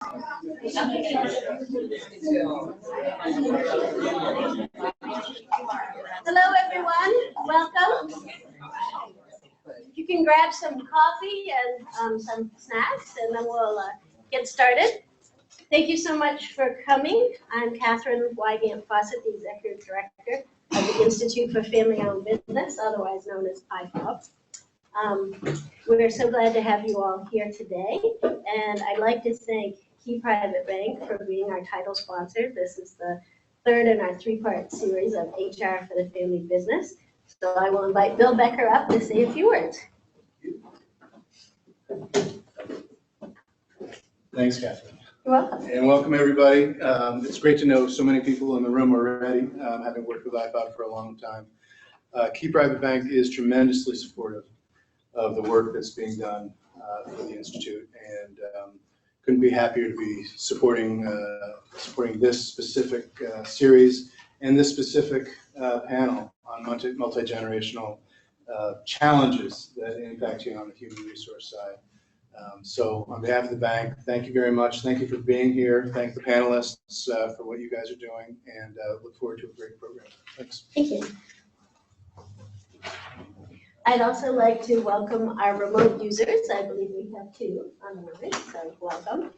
Hello, everyone. Welcome. You can grab some coffee and some snacks, and then we'll get started. Thank you so much for coming. I'm Catherine Wygant Fawcett, the Executive Director of the Institute for Family-Owned Business, otherwise known as IFOB. We're so glad to have you all here today, and I'd like to thank Key Private Bank for being our title sponsor. This is the third in our three-part series of HR for the Family Business. So I will invite Bill Becker up to say a few words. Thanks, Catherine. You're welcome. And welcome, everybody. It's great to know so many people in the room already, having worked with IFOB for a long time. Key Private Bank is tremendously supportive of the work that's being done for the Institute, and couldn't be happier to be supporting this specific series and this specific panel on multi-generational challenges that impact you on the human resource side. So on behalf of the bank, thank you very much. Thank you for being here. Thank the panelists for what you guys are doing, and look forward to a great program. Thanks. Thank you. I'd also like to welcome our remote users. I believe we have two on the line, so welcome.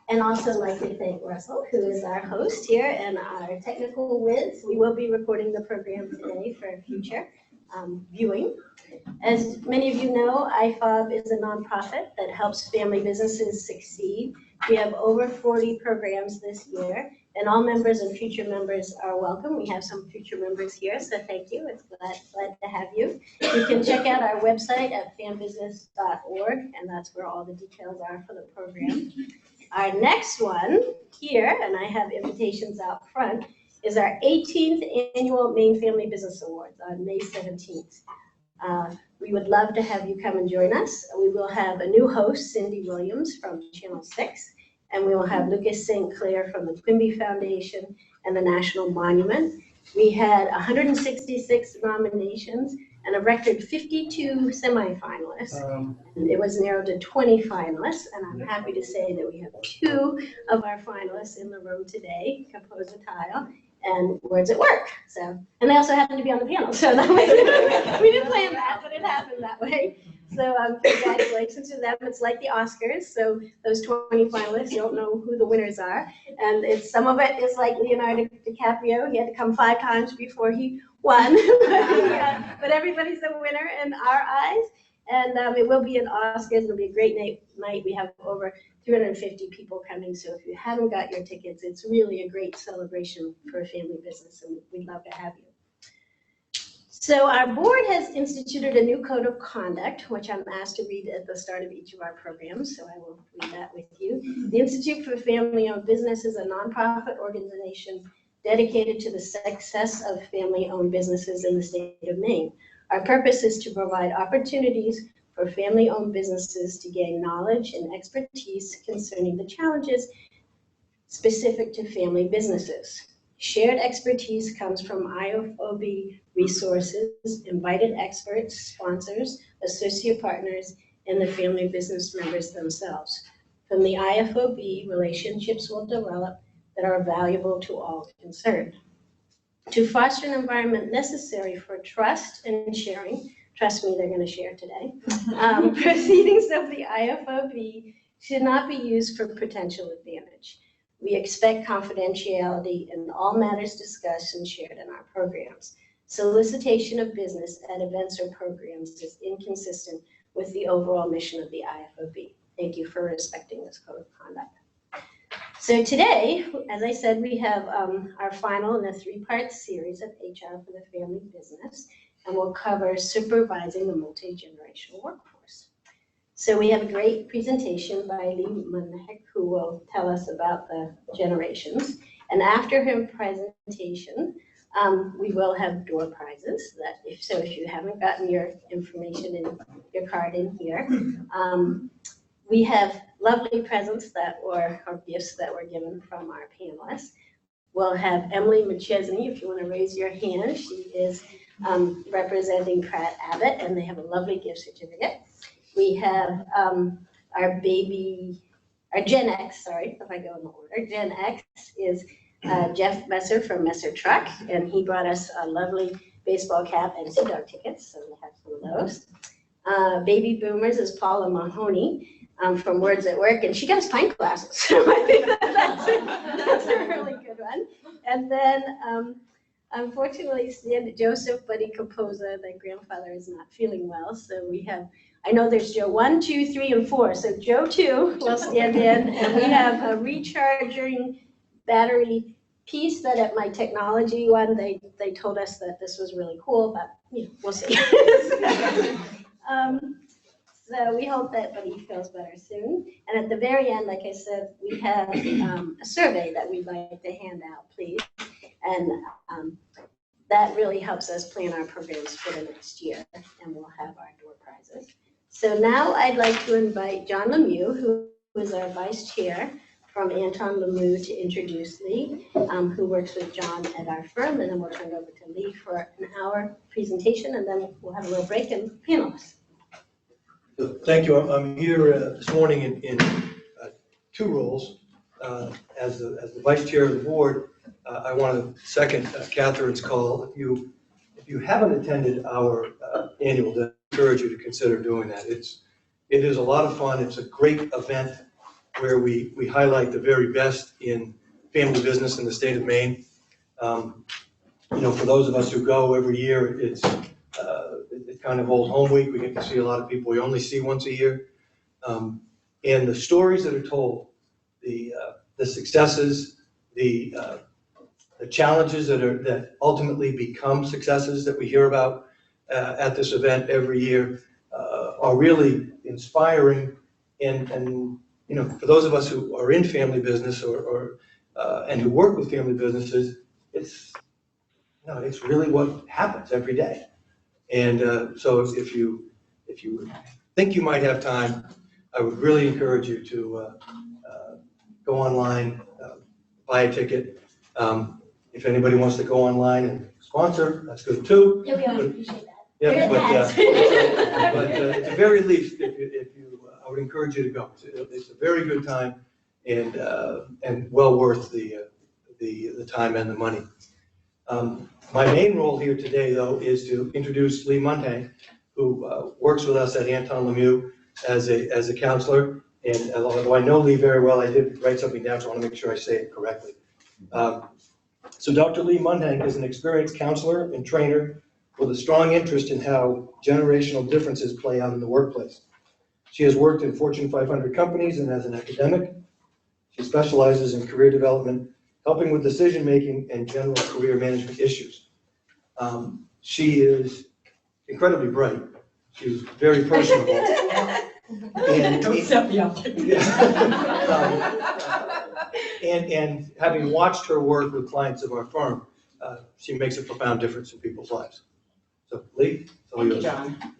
And also like to thank Russell, who is our host here and our technical whiz. We will be recording the program today for future viewing. As many of you know, IFOB is a nonprofit that helps family businesses succeed. We have over 40 programs this year, and all members and future members are welcome. We have some future members here, so thank you. It's glad to have you. You can check out our website at fambusiness.org, and that's where all the details are for the program. Our next one here, and I have invitations out front, is our 18th annual Maine Family Business Awards on May 17th. We would love to have you come and join us. We will have a new host, Cindy Williams from Channel 6, and we will have Lucas St. Clair from the Quimby Foundation and the National Monument. We had 166 nominations and a record 52 semifinalists. It was narrowed to 20 finalists, and I'm happy to say that we have two of our finalists in the room today, Compose a Tile and Words at Work. So, and they also happen to be on the panel, so that was, we didn't plan that, but it happened that way. So congratulations to them. It's like the Oscars, so those 20 finalists, you don't know who the winners are. And some of it is like Leonardo DiCaprio. He had to come 5 times before he won. But everybody's a winner in our eyes. And it will be an Oscars. It'll be a great night. We have over 350 people coming. So if you haven't got your tickets, it's really a great celebration for a family business, and we'd love to have you. So our board has instituted a new code of conduct, which I'm asked to read at the start of each of our programs, so I will read that with you. The Institute for Family-Owned Business is a nonprofit organization dedicated to the success of family-owned businesses in the state of Maine. Our purpose is to provide opportunities for family-owned businesses to gain knowledge and expertise concerning the challenges specific to family businesses. Shared expertise comes from IFOB resources, invited experts, sponsors, associate partners, and the family business members themselves. From the IFOB, relationships will develop that are valuable to all concerned. To foster an environment necessary for trust and sharing, trust me, they're going to share today, proceedings of the IFOB should not be used for potential advantage. We expect confidentiality in all matters discussed and shared in our programs. Solicitation of business at events or programs is inconsistent with the overall mission of the IFOB. Thank you for respecting this code of conduct. So today, as I said, we have our final in a 3-part series of HR for the Family Business, and we'll cover supervising the multi-generational workforce. So we have a great presentation by Lee Munheck, who will tell us about the generations. And after her presentation, we will have door prizes. If you haven't gotten your information in your card in here, we have lovely presents or gifts that were given from our panelists. We'll have Emily McChesney, if you want to raise your hand. She is representing Pratt Abbott, and they have a lovely gift certificate. We have our baby or Gen X, sorry, if I go in the order. Gen X is Jeff Messer from Messer Truck, and he brought us a lovely baseball cap and Sea Dog tickets, so we have some of those. Baby Boomers is Paula Mahoney from Words at Work, and she got us pint glasses, so I think that's a really good one. And then, unfortunately, Joseph Buddy Capoza, the grandfather, is not feeling well, so we have, I know there's Joe 1, 2, 3, and 4, so Joe 2 will stand in, and we have a recharging battery piece that at my technology one, they told us that this was really cool, but we'll see. So we hope that Buddy feels better soon. And at the very end, like I said, we have a survey that we'd like to hand out, please. And that really helps us plan our programs for the next year, and we'll have our door prizes. So now I'd like to invite John Lemieux, who is our vice chair from Anton Lemieux, to introduce Lee, who works with John at our firm, and then we'll turn it over to Lee for an hour presentation, and then we'll have a little break and panelists. Thank you. I'm here this morning in two roles. As the vice chair of the board, I want to second Catherine's call. If you haven't attended our annual day, I encourage you to consider doing that. It is a lot of fun. It's a great event where we highlight the very best in family business in the state of Maine. For those of us who go every year, it's kind of old home week. We get to see a lot of people we only see once a year. And the stories that are told, the successes, the challenges that ultimately become successes that we hear about at this event every year are really inspiring. And for those of us who are in family business and who work with family businesses, it's really what happens every day. And so if you think you might have time, I would really encourage you to go online, buy a ticket. If anybody wants to go online and sponsor, that's good too. Yeah, we appreciate that. Yeah, but at the very least, I would encourage you to go. It's a very good time and well worth the time and the money. My main role here today, though, is to introduce Lee Munhang, who works with us at Anton Lemieux as a counselor. And although I know Lee very well, I did write something down, so I want to make sure I say it correctly. So Dr. Lee Munhang is an experienced counselor and trainer with a strong interest in how generational differences play out in the workplace. She has worked in Fortune 500 companies and as an academic. She specializes in career development, helping with decision-making and general career management issues. She is incredibly bright. She's very personable. Don't set me up. And having watched her work with clients of our firm, she makes a profound difference in people's lives. So, Lee, it's all yours. Thank you, John.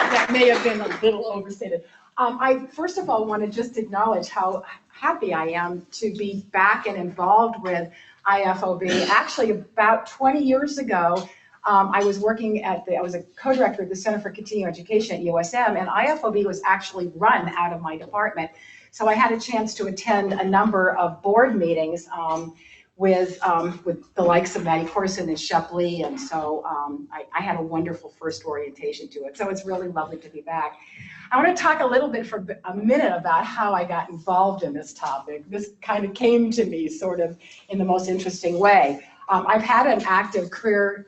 That may have been a little overstated. I first of all want to just acknowledge how happy I am to be back and involved with IFOB. Actually, about 20 years ago, I was working I was a co-director of the Center for Continuing Education at USM, and IFOB was actually run out of my department. So I had a chance to attend a number of board meetings with the likes of Maddie Corson and Shep Lee, and so I had a wonderful first orientation to it. So it's really lovely to be back. I want to talk a little bit for a minute about how I got involved in this topic. This kind of came to me sort of in the most interesting way. I've had an active career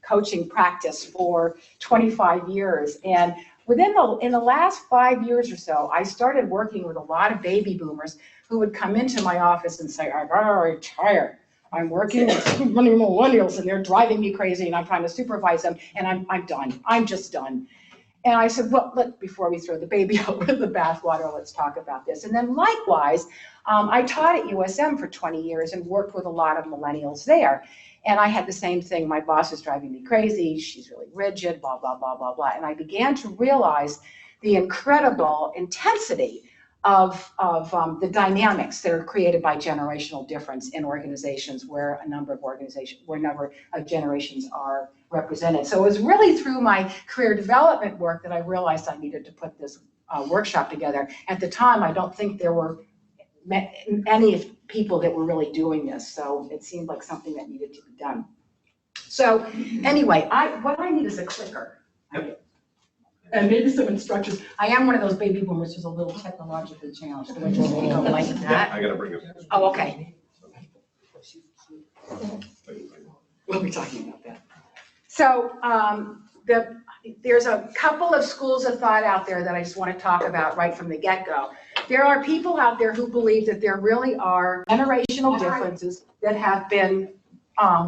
coaching practice for 25 years, and in the last 5 years or so, I started working with a lot of baby boomers who would come into my office and say, "I gotta retire. I'm working with so many millennials and they're driving me crazy and I'm trying to supervise them and I'm done. I'm just done." And I said, well, before we throw the baby out with the bathwater, let's talk about this. And then likewise, I taught at USM for 20 years and worked with a lot of millennials there. And I had the same thing. My boss is driving me crazy. She's really rigid, blah, blah, blah, blah, blah. And I began to realize the incredible intensity of the dynamics that are created by generational difference in organizations where a number of generations are represented. So it was really through my career development work that I realized I needed to put this workshop together. At the time, I don't think there were any people that were really doing this, so it seemed like something that needed to be done. So anyway, what I need is a clicker. And maybe some instructions. I am one of those baby boomers who's a little technologically challenged. Do I just go like that? I gotta bring it. Oh, okay. We'll be talking about that. So there's a couple of schools of thought out there that I just want to talk about right from the get-go. There are people out there who believe that there really are generational differences that have been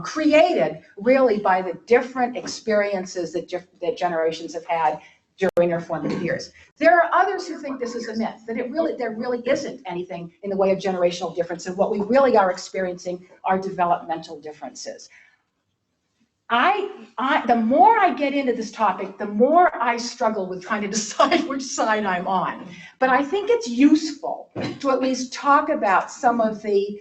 created really by the different experiences that generations have had during their formative years. There are others who think this is a myth, that there really isn't anything in the way of generational difference, and what we really are experiencing are developmental differences. The more I get into this topic, the more I struggle with trying to decide which side I'm on. But I think it's useful to at least talk about some of the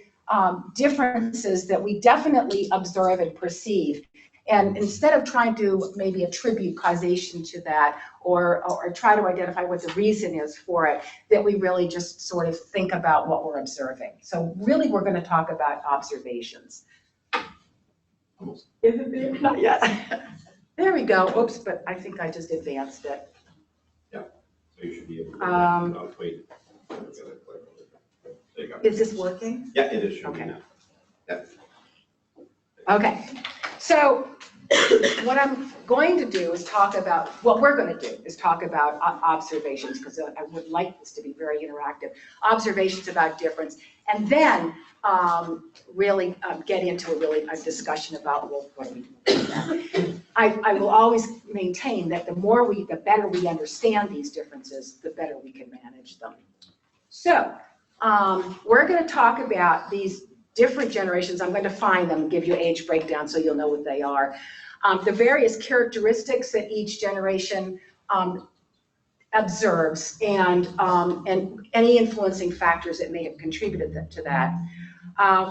differences that we definitely observe and perceive. And instead of trying to maybe attribute causation to that or try to identify what the reason is for it, that we really just sort of think about what we're observing. So really, we're going to talk about observations. Is it there? Not yet. There we go. Oops, but I think I just advanced it. Yeah, so you should be able to, wait. There you go. Is this working? Yeah, it is showing Okay. now. Yeah. Okay, so what I'm going to do is talk about, what we're going to do is talk about observations, because I would like this to be very interactive. Observations about difference, and then really get into a discussion about, well, what do we do with that? I will always maintain that the better we understand these differences, the better we can manage them. So we're going to talk about these different generations. I'm going to define them and give you age breakdown so you'll know what they are. The various characteristics that each generation observes and any influencing factors that may have contributed to that.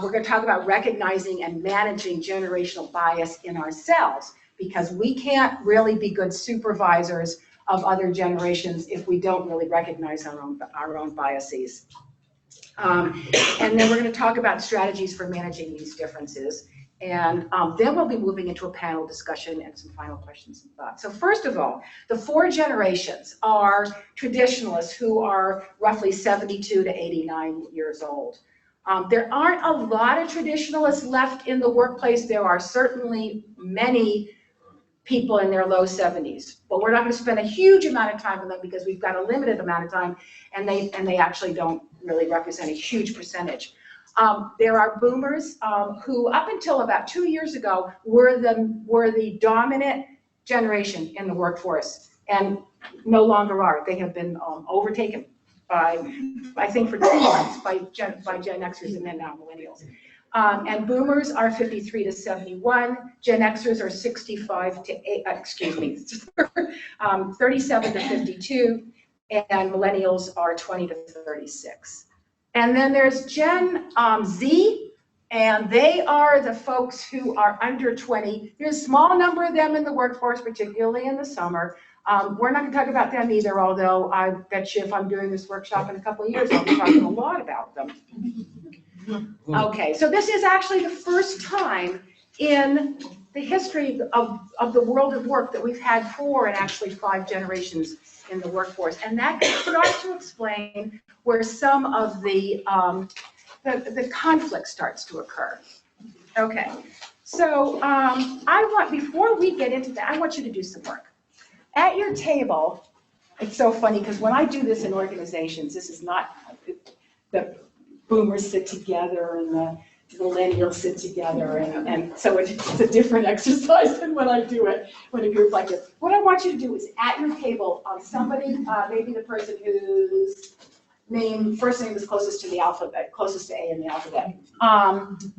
We're going to talk about recognizing and managing generational bias in ourselves, because we can't really be good supervisors of other generations if we don't really recognize our own biases. And then we're going to talk about strategies for managing these differences. And then we'll be moving into a panel discussion and some final questions and thoughts. So first of all, the 4 generations are traditionalists who are roughly 72 to 89 years old. There aren't a lot of traditionalists left in the workplace. There are certainly many people in their low 70s, but we're not going to spend a huge amount of time with them because we've got a limited amount of time, and they actually don't really represent a huge percentage. There are boomers who, up until about 2 years ago, were the dominant generation in the workforce, and no longer are. They have been overtaken by, I think, for 2 months by Gen Xers and then now millennials. And boomers are 53 to 71. Gen Xers are 65 to 37 to 52, and millennials are 20 to 36. And then there's Gen Z, and they are the folks who are under 20. There's a small number of them in the workforce, particularly in the summer. We're not going to talk about them either, although I bet you if I'm doing this workshop in a couple of years, I'll be talking a lot about them. Okay, so this is actually the first time in the history of the world of work that we've had 4 and actually 5 generations in the workforce, and that starts to explain where some of the conflict starts to occur. Okay, so before we get into that, I want you to do some work. At your table, it's so funny because when I do this in organizations, this is not the boomers sit together and the millennials sit together, and so it's a different exercise than when I do it when a group like this. What I want you to do is at your table, somebody, maybe the person whose first name is closest to the alphabet, closest to A in the alphabet,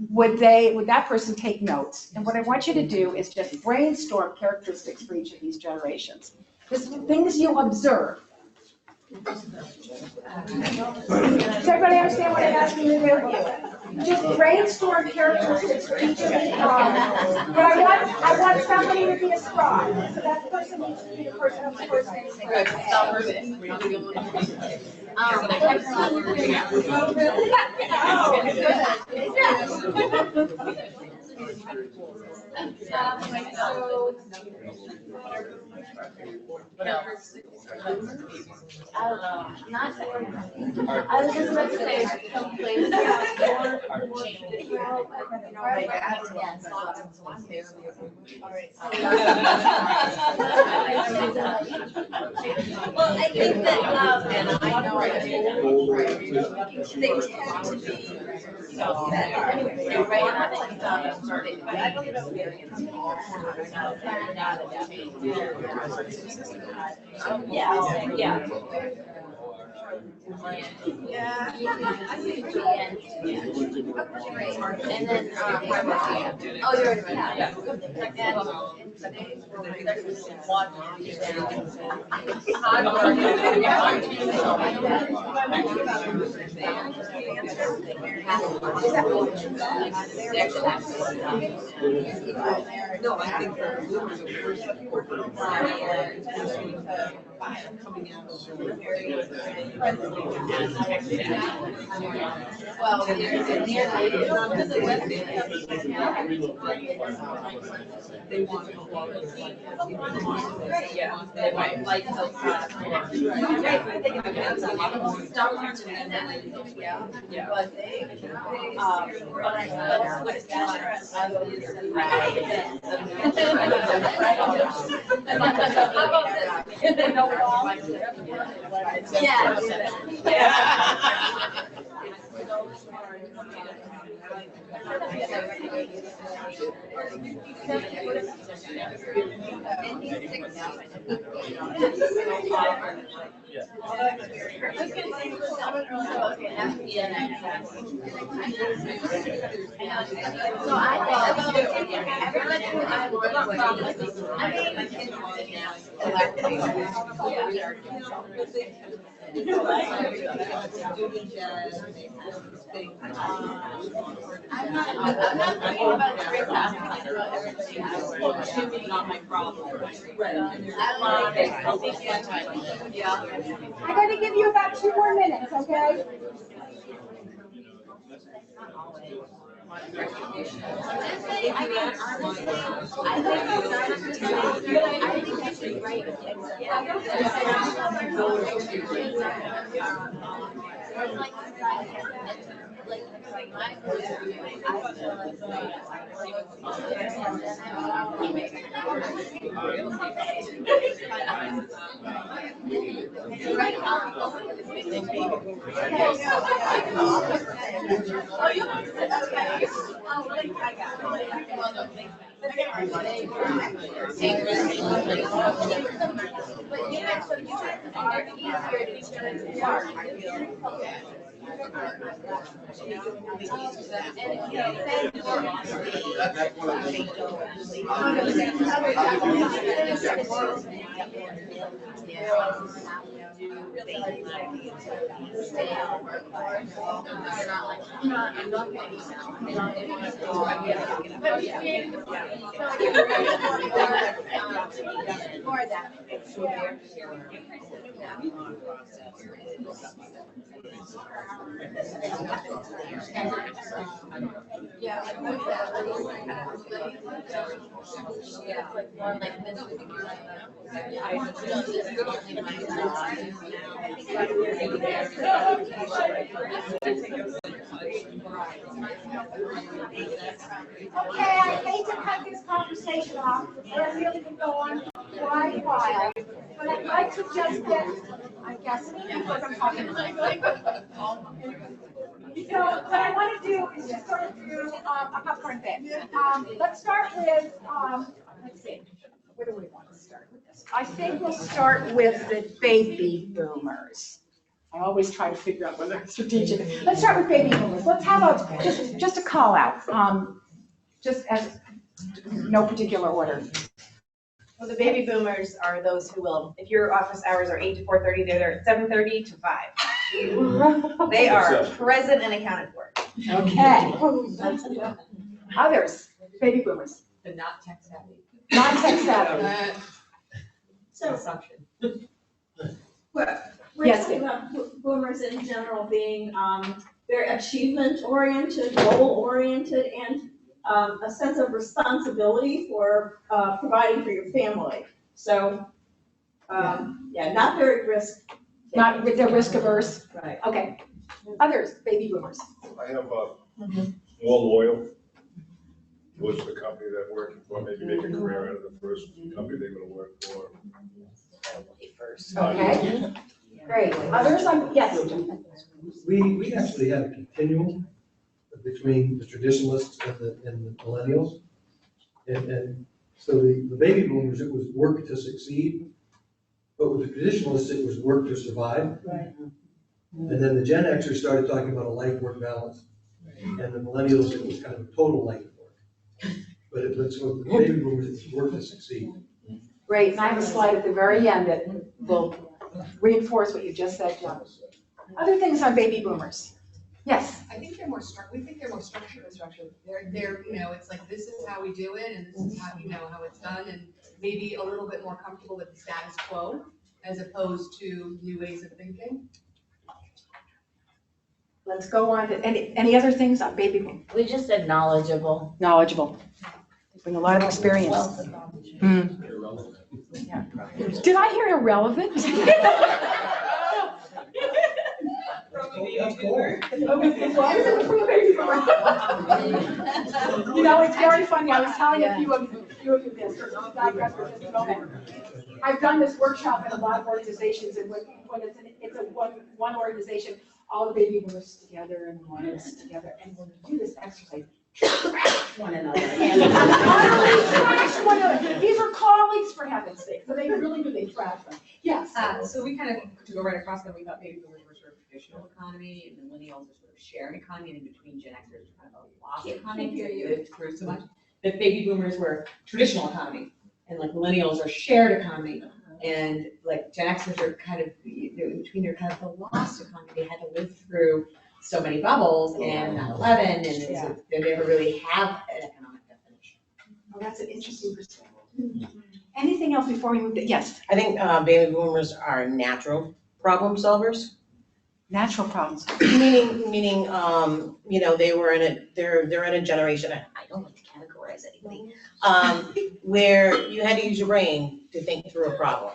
would that person take notes? And what I want you to do is just brainstorm characteristics for each of these generations. Just things you observe. Does everybody understand what I'm asking you to do? just brainstorm characteristics for each of the, but I want somebody to be a scribe, so that person needs to be the person who's first name. Not sure. I was just about to say someplace. Well, I think that, they tend to be, yeah, yeah. Yeah. And then, oh, you're right. Yeah. And in today's world, there's one. No, I think the bloomers are coming out of well, they want to walk. Yeah, they might like those. Yeah, but they, I'm not thinking about not my problem. I'm going to give you about 2 more minutes, okay? Okay, I hate to cut this conversation off, but I really could go on quite a while. But I'd like to just get, I guess, what I'm talking about. So what I want to do is just sort of do a popcorn bit. Let's start with, let's see, where do we want to start with this? I think we'll start with the baby boomers. I always try to figure out whether it's strategic. Let's start with baby boomers. Let's have just a call out, just as no particular order. Well, the baby boomers are those who will, if your office hours are 8 to 4:30, they're there at 7:30 to 5. They are present and accounted for. Okay. Others, baby boomers, The not tech savvy. not tech savvy. So Assumption. we're Yes, talking about boomers in general being very achievement oriented, goal oriented, and a sense of responsibility for providing for your family. So, yeah, not very risk. Not, they're risk averse. Right. Okay. Others, baby boomers. I have more loyal towards the company they're working for, maybe make a career out of the first company they're gonna work for. Okay. Great. Others, yes. We actually have a continuum between the traditionalists and the millennials. And so the baby boomers, it was work to succeed, but with the traditionalists, it was work to survive. Right. And then the Gen Xers started talking about a life-work balance. And the millennials, it was kind of a total life work. But so the baby boomers, it's work to succeed. Great. And I have a slide at the very end that will reinforce what you just said, John. Other things on baby boomers. Yes. I think they're more we think they're more structured. They're, you know, it's like, this is how we do it, and this is how, you know, how it's done, and maybe a little bit more comfortable with the status quo as opposed to new ways of thinking. Let's go on to, any other things on baby boomers? We just said knowledgeable. Knowledgeable. They bring a lot of experience. Wealth of knowledge. Yeah. Did I hear irrelevant? You know, it's very funny. I was telling a few of you this, or digress for just a moment. I've done this workshop in a lot of organizations, and when it's a one organization, all the baby boomers together and one is together, and when we do this exercise, trash one another. And utterly trash one another. These are colleagues, for heaven's sake, so they really do, they trash them. Yes. So we kind of, to go right across them, we thought baby boomers were sort of traditional economy, and millennials are sort of sharing economy, and in between Gen Xers are kind of a lost economy, because they lived through so much. That baby boomers were traditional economy, and like millennials are shared economy, and like Gen Xers are kind of, in between, they're kind of the lost economy. They had to live through so many bubbles and 9/11, and they never really have an economic definition. Oh, that's an interesting perspective. Anything else before we move to, yes, I think baby boomers are natural problem solvers, natural problems. meaning, you know, they're in a generation, I don't like to categorize anything, where you had to use your brain to think through a problem,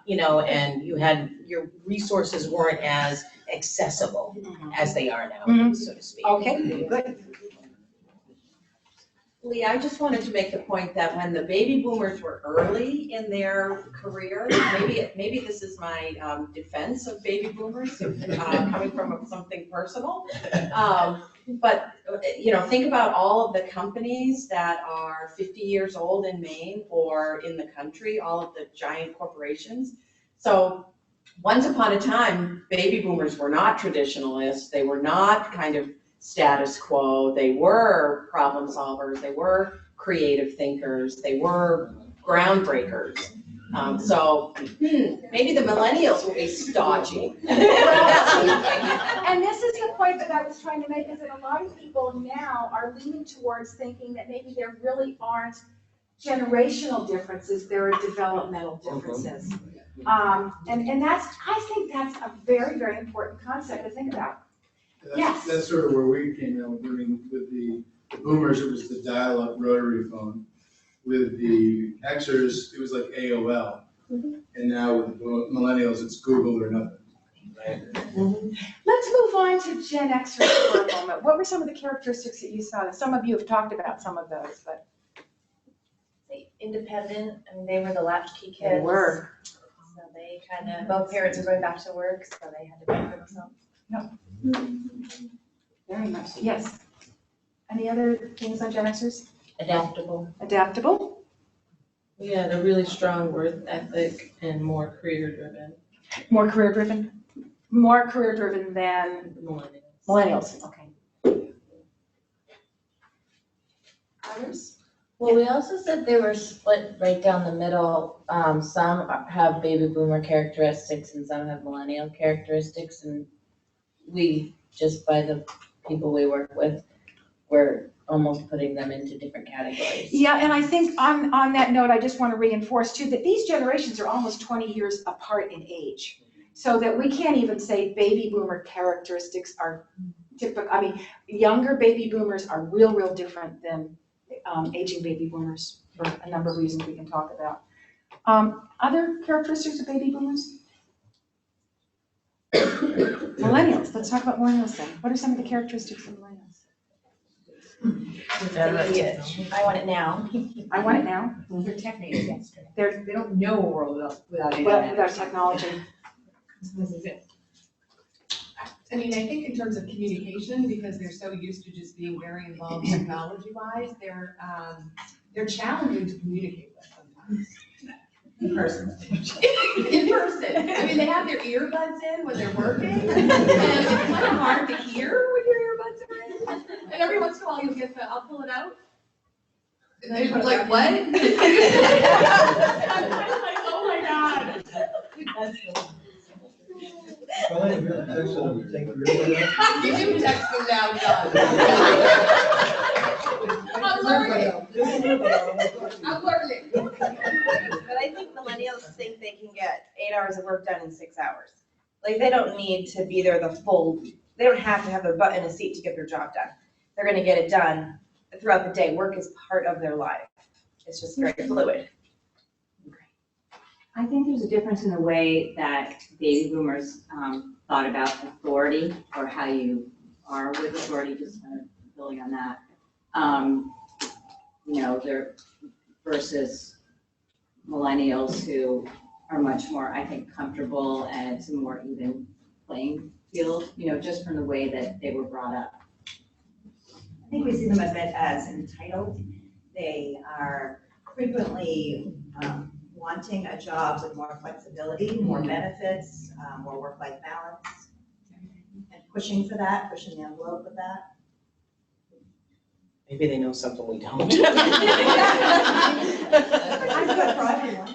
you know, and your resources weren't as accessible as they are now, so to speak. Okay, good. Lee, I just wanted to make the point that when the baby boomers were early in their career, maybe this is my defense of baby boomers, coming from something personal. But, you know, think about all of the companies that are 50 years old in Maine or in the country, all of the giant corporations. So once upon a time, baby boomers were not traditionalists. They were not kind of status quo. They were problem solvers. They were creative thinkers. They were groundbreakers. So maybe the millennials will be stodgy. And this is the point that I was trying to make, is that a lot of people now are leaning towards thinking that maybe there really aren't generational differences, there are developmental differences. And I think that's a very, very important concept to think about. Yes. That's sort of where we came in with the boomers, it was the dial-up rotary phone. With the Xers, it was like AOL. And now with the millennials, it's Google or nothing, right? Let's move on to Gen Xers for a moment. What were some of the characteristics that you saw? Some of you have talked about some of those, but. Independent, I mean, they were the latchkey kids. They were. So they kind of, both parents were going back to work, so they had to pay for themselves. Very much, yes. Any other things on Gen Xers? Adaptable. Adaptable? Yeah, they're really strong work ethic and more career driven. More career driven? More career driven than millennials, okay. Others? Well, we also said they were split right down the middle. Some have baby boomer characteristics and some have millennial characteristics, and we, just by the people we work with, we're almost putting them into different categories. Yeah, and I think on that note, I just want to reinforce too, that these generations are almost 20 years apart in age. So that we can't even say baby boomer characteristics are typical. I mean, younger baby boomers are real different than aging baby boomers for a number of reasons we can talk about. Other characteristics of baby boomers? Millennials, let's talk about millennials then. What are some of the characteristics of millennials? I want it now. I want it now. They're tech natives. They're They don't know a world without with internet. our technology. This is it. I mean, I think in terms of communication, because they're so used to just being very involved technology-wise, they're challenging to communicate with sometimes. In person. In person. I mean, they have their earbuds in when they're working, and it's kind of hard to hear when your earbuds are in. And every once in a while, you'll get I'll pull it out. And then you're like, what? I'm kind of like, oh my God. Brian, you're the person who take really well. You do text them now, John. I'm learning. I'm learning. But I think millennials think they can get 8 hours of work done in 6 hours. Like, they don't need to be there they don't have to have their butt in a seat to get their job done. They're gonna get it done throughout the day. Work is part of their life. It's just very fluid. I think there's a difference in the way that baby boomers thought about authority, or how you are with authority, just kind of building on that. They're versus millennials who are much more, I think, comfortable, and it's a more even playing field, just from the way that they were brought up. I think we see them a bit as entitled. They are frequently wanting a job with more flexibility, more benefits, more work-life balance, and pushing for that, pushing the envelope with that. Maybe they know something we don't.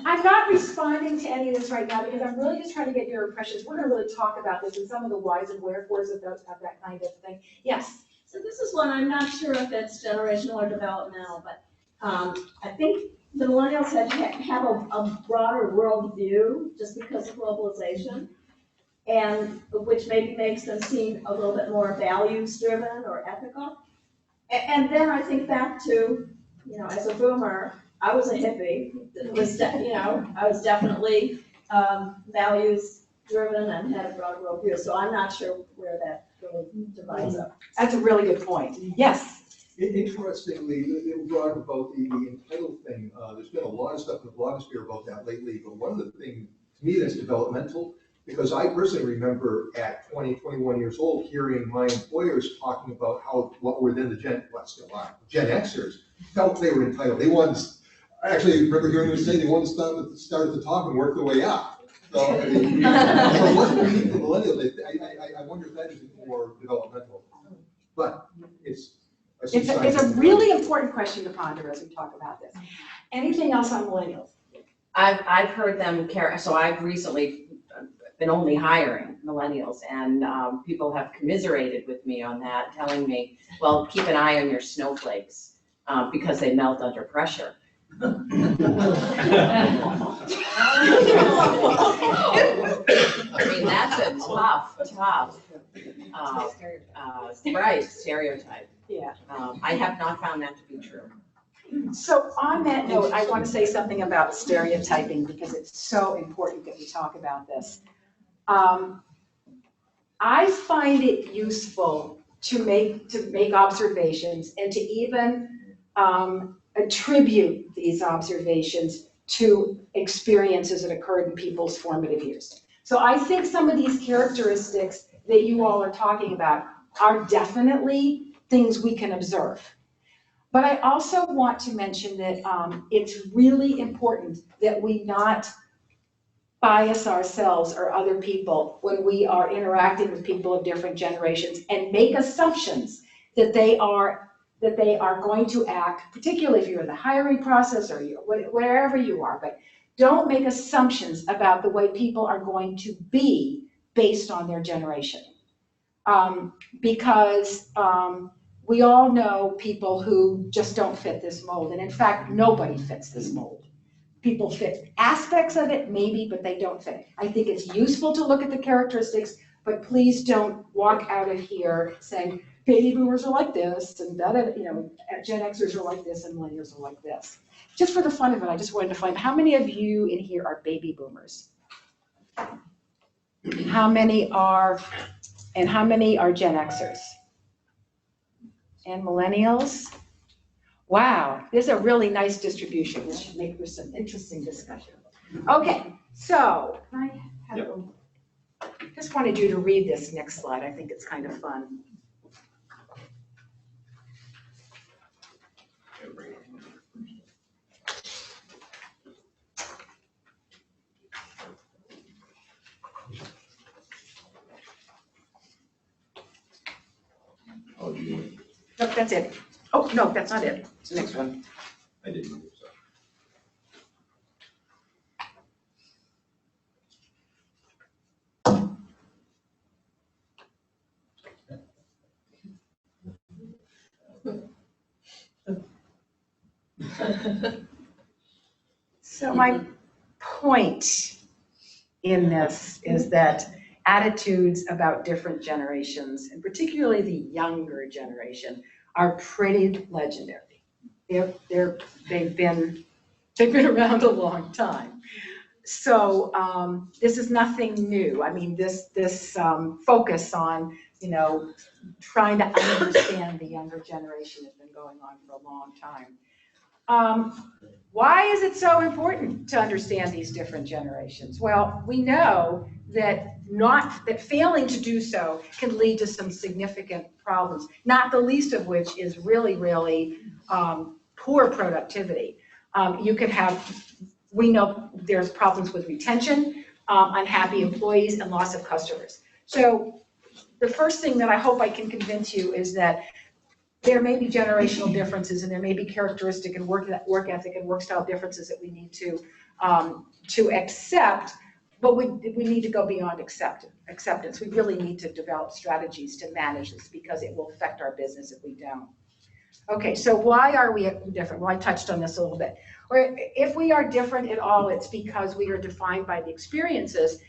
I'm not responding to any of this right now because I'm really just trying to get your impressions. We're gonna really talk about this and some of the whys and wherefores of that kind of thing. Yes? So this is one, I'm not sure if it's generational or developmental, but I think the millennials have a broader world view just because of globalization, and which maybe makes them seem a little bit more values driven or ethical. And then I think back to, as a boomer, I was a hippie. I was definitely values driven and had a broad world view. So I'm not sure where that really divides up. That's a really good point. Yes? Interestingly, it brought about the entitled thing. There's been a lot of stuff in the blogosphere about that lately, but one of the things, to me, that's developmental, because I personally remember at 20, 21 years old, hearing my employers talking about how what were then the Gen Xers felt they were entitled. They wanted, I actually remember hearing them say they wanted to start at the top and work their way up. So, so what we need the millennials, I wonder if that is more developmental. But it's a really important question to ponder as we talk about this. Anything else on millennials? I've heard them so I've recently been only hiring millennials, and people have commiserated with me on that, telling me, well, keep an eye on your snowflakes because they melt under pressure. I mean, that's a tough, right, stereotype. Yeah. I have not found that to be true. So on that note, I want to say something about stereotyping because it's so important that we talk about this. I find it useful to make observations and to even attribute these observations to experiences that occurred in people's formative years. So I think some of these characteristics that you all are talking about are definitely things we can observe. But I also want to mention that it's really important that we not bias ourselves or other people when we are interacting with people of different generations and make assumptions that they are going to act, particularly if you're in the hiring process or wherever you are, but don't make assumptions about the way people are going to be based on their generation. Because we all know people who just don't fit this mold. And in fact, nobody fits this mold. People fit aspects of it, maybe, but they don't fit. I think it's useful to look at the characteristics, but please don't walk out of here saying, baby boomers are like this, and Gen Xers are like this, and millennials are like this. Just for the fun of it, I just wanted to find, how many of you in here are baby boomers? How many are Gen Xers? And millennials? Wow, there's a really nice distribution. This should make for some interesting discussion. Okay, so just wanted you to read this next slide. I think it's kind of fun. Oh, do you? Nope, that's it. Oh, no, that's not it. It's the next one. I didn't move, so. So my point in this is that attitudes about different generations, and particularly the younger generation, are pretty legendary. They've been around a long time. So this is nothing new. I mean, this focus on, trying to understand the younger generation has been going on for a long time. Why is it so important to understand these different generations? Well, we know that failing to do so can lead to some significant problems, not the least of which is really, really poor productivity. We know there's problems with retention, unhappy employees, and loss of customers. So the first thing that I hope I can convince you is that there may be generational differences, and there may be characteristic and work ethic and work style differences that we need to accept, but we need to go beyond acceptance. We really need to develop strategies to manage this because it will affect our business if we don't. Okay, so why are we different? Well, I touched on this a little bit. If we are different at all, it's because we are defined by the experiences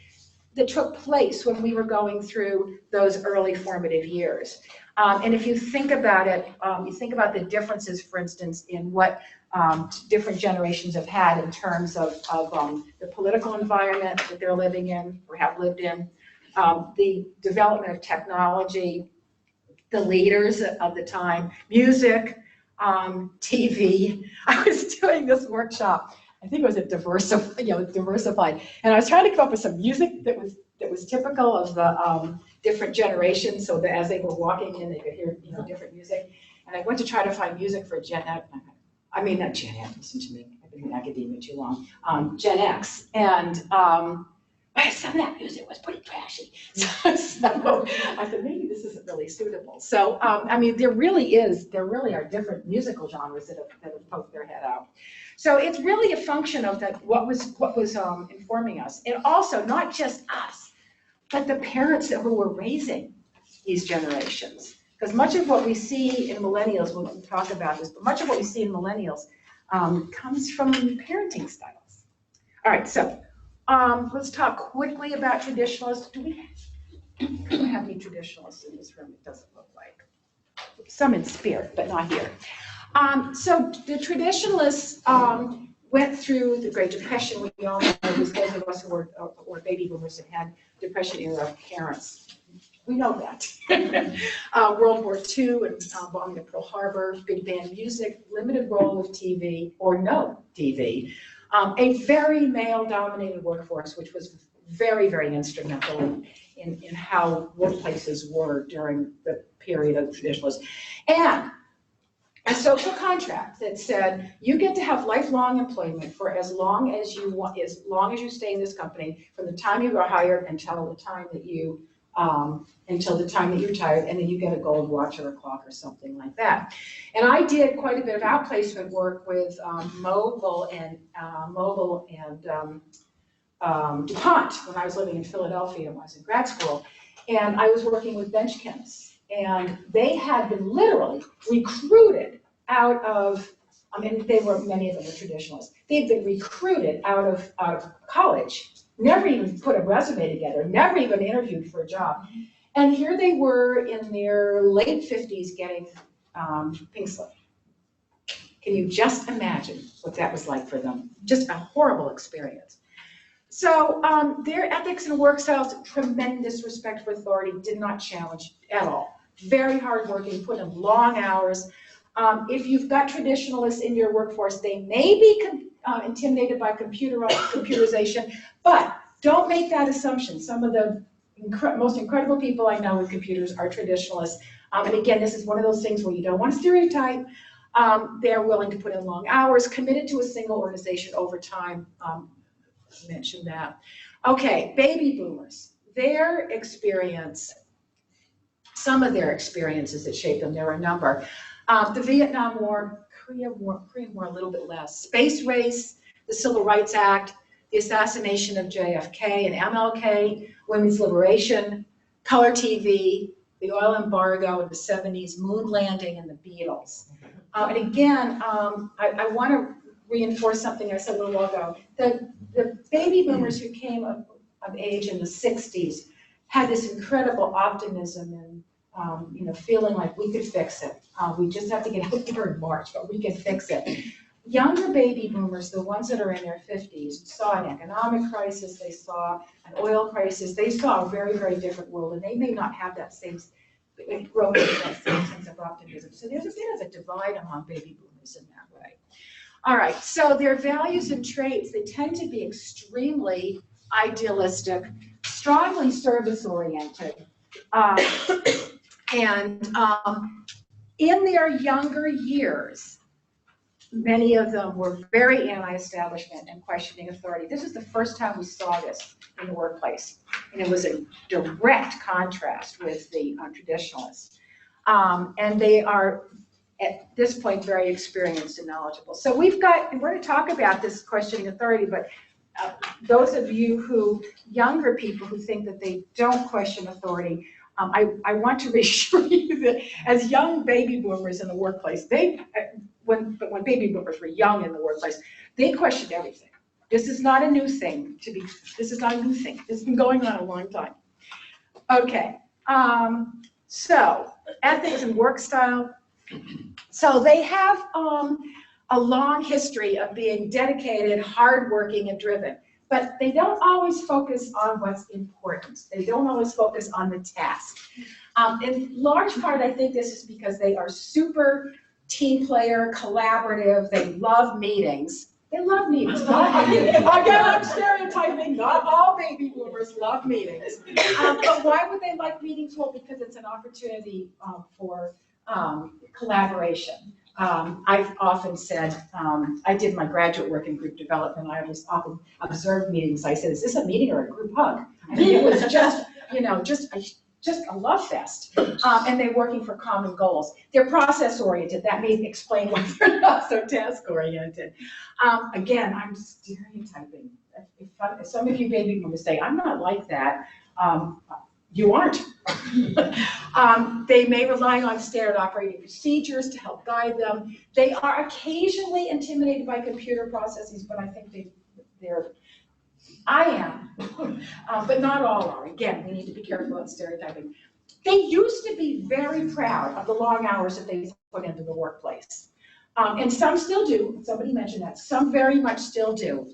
that took place when we were going through those early formative years. And if you think about it, you think about the differences, for instance, in what different generations have had in terms of the political environment that they're living in or have lived in, the development of technology, the leaders of the time, music, TV. I was doing this workshop, I think it was at Diversified, and I was trying to come up with some music that was typical of the different generations, so that as they were walking in, they could hear different music. And I went to try to find music for not Gen X, listen to me, I've been in academia too long, Gen X, and some of that music was pretty trashy. So I said, maybe this isn't really suitable. So, I mean, there really are different musical genres that have poked their head out. So it's really a function of what was informing us. And also, not just us, but the parents who were raising these generations. Because much of what we see in millennials, when we talk about this, but much of what we see in millennials comes from parenting styles. All right, so let's talk quickly about traditionalists. Do we have any traditionalists in this room? It doesn't look like. Some in spirit, but not here. So the traditionalists went through the Great Depression. We all know those of us who were baby boomers and had Depression era parents. We know that. World War II and bombing of Pearl Harbor, big band music, limited role of TV or no TV. A very male-dominated workforce, which was very, very instrumental in how workplaces were during the period of the traditionalists. And a social contract that said you get to have lifelong employment for as long as you want, as long as you stay in this company, from the time you were hired until the time that you're retired, and then you get a gold watch or a clock or something like that. And I did quite a bit of outplacement work with Mobil and DuPont when I was living in Philadelphia when I was in grad school. And I was working with bench chemists, and they had been literally recruited out of, many of them were traditionalists. They'd been recruited out of college, never even put a resume together, never even interviewed for a job. And here they were in their late 50s getting pink slip. Can you just imagine what that was like for them? Just a horrible experience. So their ethics and work styles, tremendous respect for authority, did not challenge at all. Very hardworking, put in long hours. If you've got traditionalists in your workforce, they may be intimidated by computerization, but don't make that assumption. Some of the most incredible people I know with computers are traditionalists. And again, this is one of those things where you don't want to stereotype. They're willing to put in long hours, committed to a single organization over time. Mentioned that. Okay, baby boomers, their experience, some of their experiences that shaped them, there were a number. The Vietnam War, Korean War a little bit less, space race, the Civil Rights Act, the assassination of JFK and MLK, women's liberation, color TV, the oil embargo in the 70s, moon landing, and the Beatles. And again, I want to reinforce something I said a little while ago. The baby boomers who came of age in the 60s had this incredible optimism and feeling like we could fix it. We just have to get out there in March, but we can fix it. Younger baby boomers, the ones that are in their 50s, saw an economic crisis, they saw an oil crisis, they saw a very, very different world, and they may not have that same growth, that same sense of optimism. So there's a bit of a divide among baby boomers in that way. All right, so their values and traits, they tend to be extremely idealistic, strongly service-oriented, and in their younger years, many of them were very anti-establishment and questioning authority. This is the first time we saw this in the workplace, and it was a direct contrast with the traditionalists. And they are, at this point, very experienced and knowledgeable. So we're going to talk about this questioning authority, but those of you younger people who think that they don't question authority, I want to reassure you that as young baby boomers in the workplace, when baby boomers were young in the workplace, they questioned everything. This is not a new thing this is not a new thing. This has been going on a long time. Okay, so ethics and work style. So they have a long history of being dedicated, hardworking, and driven, but they don't always focus on what's important. They don't always focus on the task. In large part, I think this is because they are super team player, collaborative, they love meetings. They love meetings. Again, I'm stereotyping, not all baby boomers love meetings. But why would they like meetings? Well, because it's an opportunity for collaboration. I've often said, I did my graduate work in group development. I was often observed meetings. I said, is this a meeting or a group hug? I mean, it was just, just a love fest. And they're working for common goals. They're process oriented. That may explain why they're not so task oriented. Again, I'm stereotyping. If some of you baby boomers say, I'm not like that, you aren't. They may rely on standard operating procedures to help guide them. They are occasionally intimidated by computer processes, but I think I am, but not all are. Again, we need to be careful about stereotyping. They used to be very proud of the long hours that they put into the workplace. And some still do. Somebody mentioned that. Some very much still do.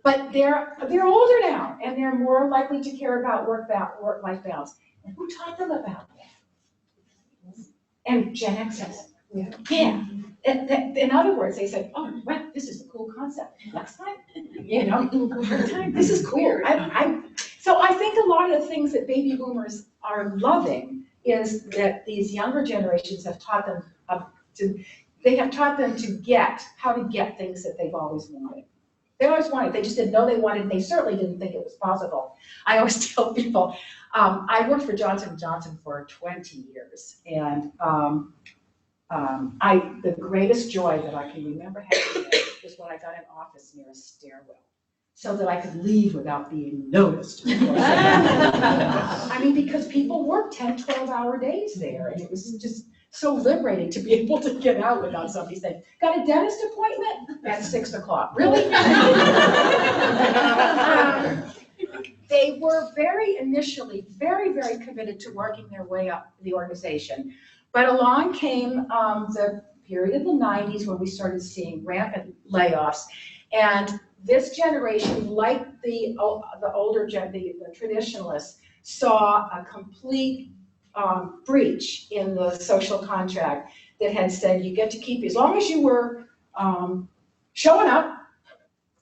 But they're older now, and they're more likely to care about work-life balance. And who taught them about that? And Gen X says, yeah. In other words, they said, oh, well, this is a cool concept. Next time, this is cool. So I think a lot of the things that baby boomers are loving is that these younger generations have taught them to get how to get things that they've always wanted. They always wanted. They just didn't know they wanted. And they certainly didn't think it was possible. I always tell people, I worked for Johnson & Johnson for 20 years, and the greatest joy that I can remember having was when I got an office near a stairwell. so that I could leave without being noticed. I mean, because people work 10, 12-hour days there, and it was just so liberating to be able to get out without somebody saying, got a dentist appointment at 6 o'clock, really? They were initially very, very committed to working their way up the organization. But along came the period of the 90s where we started seeing rampant layoffs. And this generation, like the older the traditionalists, saw a complete breach in the social contract that had said you get to keep, as long as you were showing up,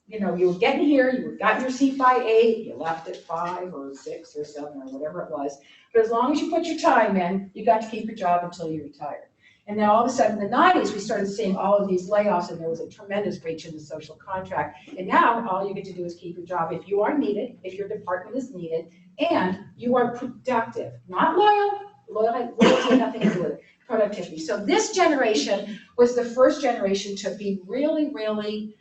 you know, you were getting here, you got your seat by 8, you left at 5 or 6 or 7 or whatever it was. But as long as you put your time in, you got to keep your job until you retired. And then all of a sudden in the 90s, we started seeing all of these layoffs, and there was a tremendous breach in the social contract. And now all you get to do is keep your job if you are needed, if your department is needed, and you are productive, not loyal. Loyalty has nothing to do with it. Productivity. So this generation was the first generation to be really, really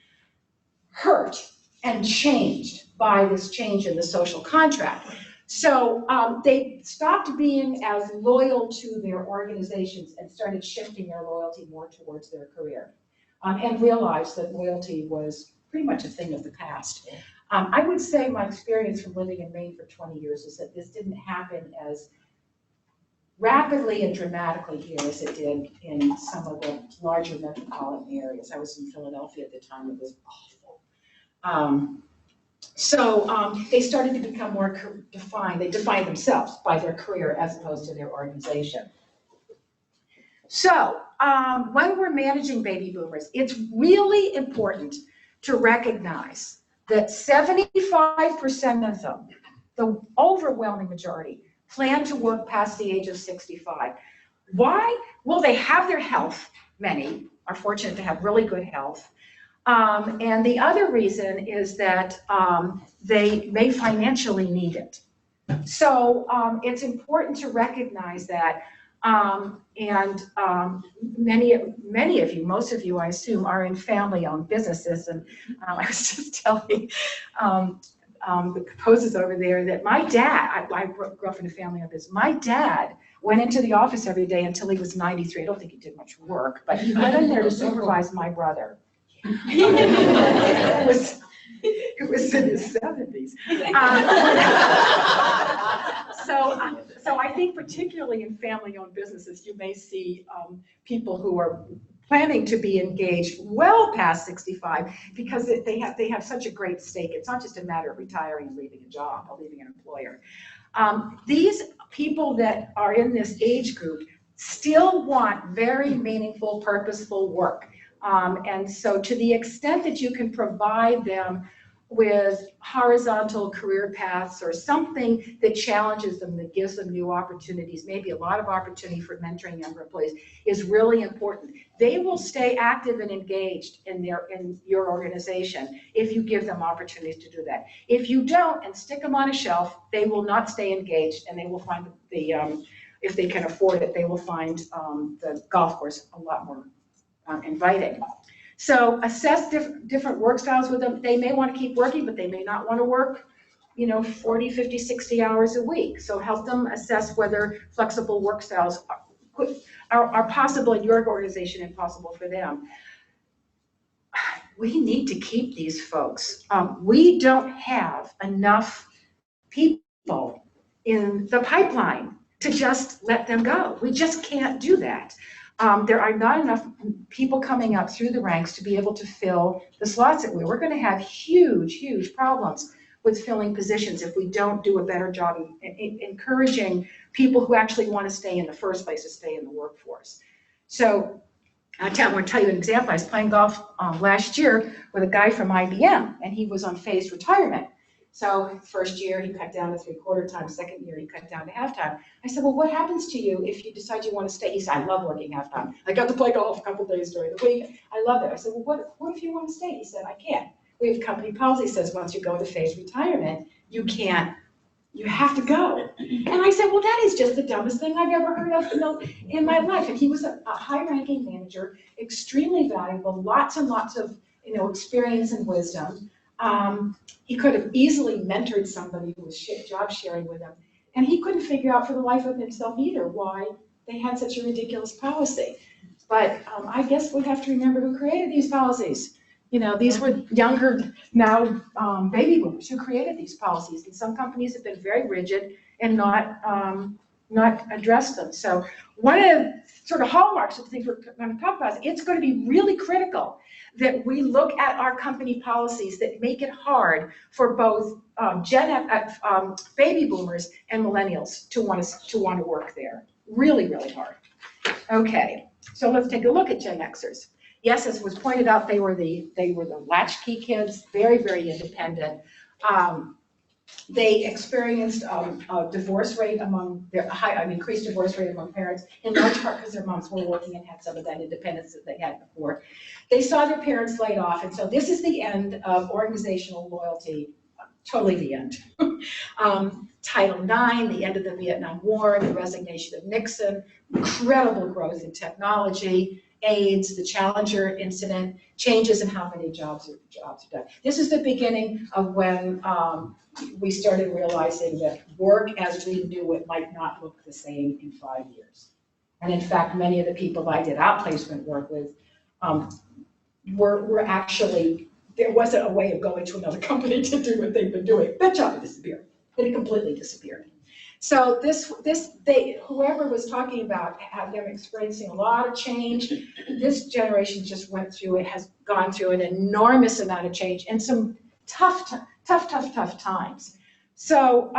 hurt and changed by this change in the social contract. So they stopped being as loyal to their organizations and started shifting their loyalty more towards their career, and realized that loyalty was pretty much a thing of the past. I would say my experience from living in Maine for 20 years is that this didn't happen as rapidly and dramatically here as it did in some of the larger metropolitan areas. I was in Philadelphia at the time. It was awful. They started to become more defined. They defined themselves by their career as opposed to their organization. So when we're managing baby boomers, it's really important to recognize that 75% of them, the overwhelming majority, plan to work past the age of 65. Why? Well, they have their health. Many are fortunate to have really good health. And the other reason is that they may financially need it. So it's important to recognize that. Many of you, most of you, I assume, are in family-owned businesses. And I was just telling the proposers over there that my dad, I grew up in a family-owned business. My dad went into the office every day until he was 93. I don't think he did much work, but he went in there to supervise my brother. It was in his 70s. So I think particularly in family-owned businesses, you may see people who are planning to be engaged well past 65 because they have such a great stake. It's not just a matter of retiring and leaving a job or leaving an employer. These people that are in this age group still want very meaningful, purposeful work. And so to the extent that you can provide them with horizontal career paths or something that challenges them, that gives them new opportunities, maybe a lot of opportunity for mentoring younger employees, is really important. They will stay active and engaged in your organization if you give them opportunities to do that. If you don't and stick them on a shelf, they will not stay engaged, and they will find if they can afford it, they will find the golf course a lot more inviting. So assess different work styles with them. They may want to keep working, but they may not want to work, 40, 50, 60 hours a week. So help them assess whether flexible work styles are possible in your organization and possible for them. We need to keep these folks. We don't have enough people in the pipeline to just let them go. We just can't do that. There are not enough people coming up through the ranks to be able to fill the slots that we're going to have huge, huge problems with filling positions if we don't do a better job in encouraging people who actually want to stay in the first place to stay in the workforce. So I want to tell you an example. I was playing golf last year with a guy from IBM, and he was on phased retirement. So first year he cut down to 3/4 time, second year he cut down to halftime. I said, well, what happens to you if you decide you want to stay? He said, I love working halftime. I got to play golf a couple days during the week. I love it. I said, well, what if you want to stay? He said, I can't. We have company policy says once you go into phased retirement, you have to go. And I said, well, that is just the dumbest thing I've ever heard of in my life. And he was a high-ranking manager, extremely valuable, lots and lots of experience and wisdom. He could have easily mentored somebody who was job sharing with him. And he couldn't figure out for the life of himself either why they had such a ridiculous policy. But I guess we have to remember who created these policies. You know, these were younger now baby boomers who created these policies. And some companies have been very rigid and not addressed them. So one of the sort of hallmarks of the things we're going to talk about is it's going to be really critical that we look at our company policies that make it hard for both baby boomers and millennials to want to work there. Really, really hard. Okay, so let's take a look at Gen Xers. Yes, as was pointed out, they were the latchkey kids, very, very independent. They experienced a divorce rate increased divorce rate among parents, in large part because their moms were working and had some of that independence that they had before. They saw their parents laid off, and so this is the end of organizational loyalty, totally the end. Title IX, the end of the Vietnam War, the resignation of Nixon, incredible growth in technology, AIDS, the Challenger incident, changes in how many jobs are done. This is the beginning of when we started realizing that work as we knew it might not look the same in 5 years. And in fact, many of the people I did outplacement work with were actually, there wasn't a way of going to another company to do what they've been doing. That job had disappeared. It had completely disappeared. So whoever was talking about them experiencing a lot of change, this generation just went through, it has gone through an enormous amount of change and some tough times. So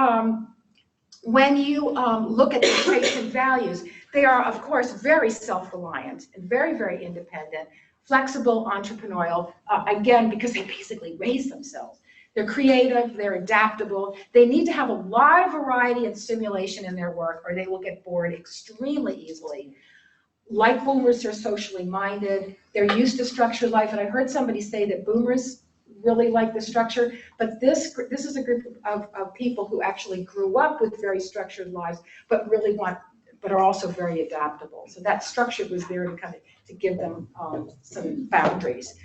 when you look at the traits and values, they are, of course, very self-reliant and very, very independent, flexible, entrepreneurial, again, because they basically raise themselves. They're creative, they're adaptable. They need to have a lot of variety and stimulation in their work or they will get bored extremely easily. Like boomers, they're socially minded. They're used to structured life. And I heard somebody say that boomers really like the structure, but this is a group of people who actually grew up with very structured lives, but are also very adaptable. So that structure was there to give them some boundaries.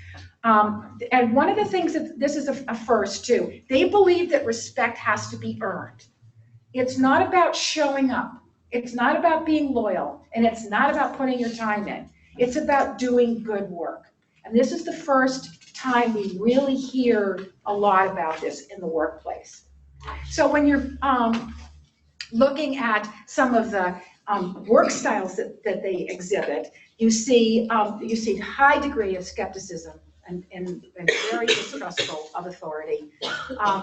And one of the things that this is a first too, they believe that respect has to be earned. It's not about showing up. It's not about being loyal. And it's not about putting your time in. It's about doing good work. And this is the first time we really hear a lot about this in the workplace. So when you're looking at some of the work styles that they exhibit, you see high degree of skepticism and very distrustful of authority.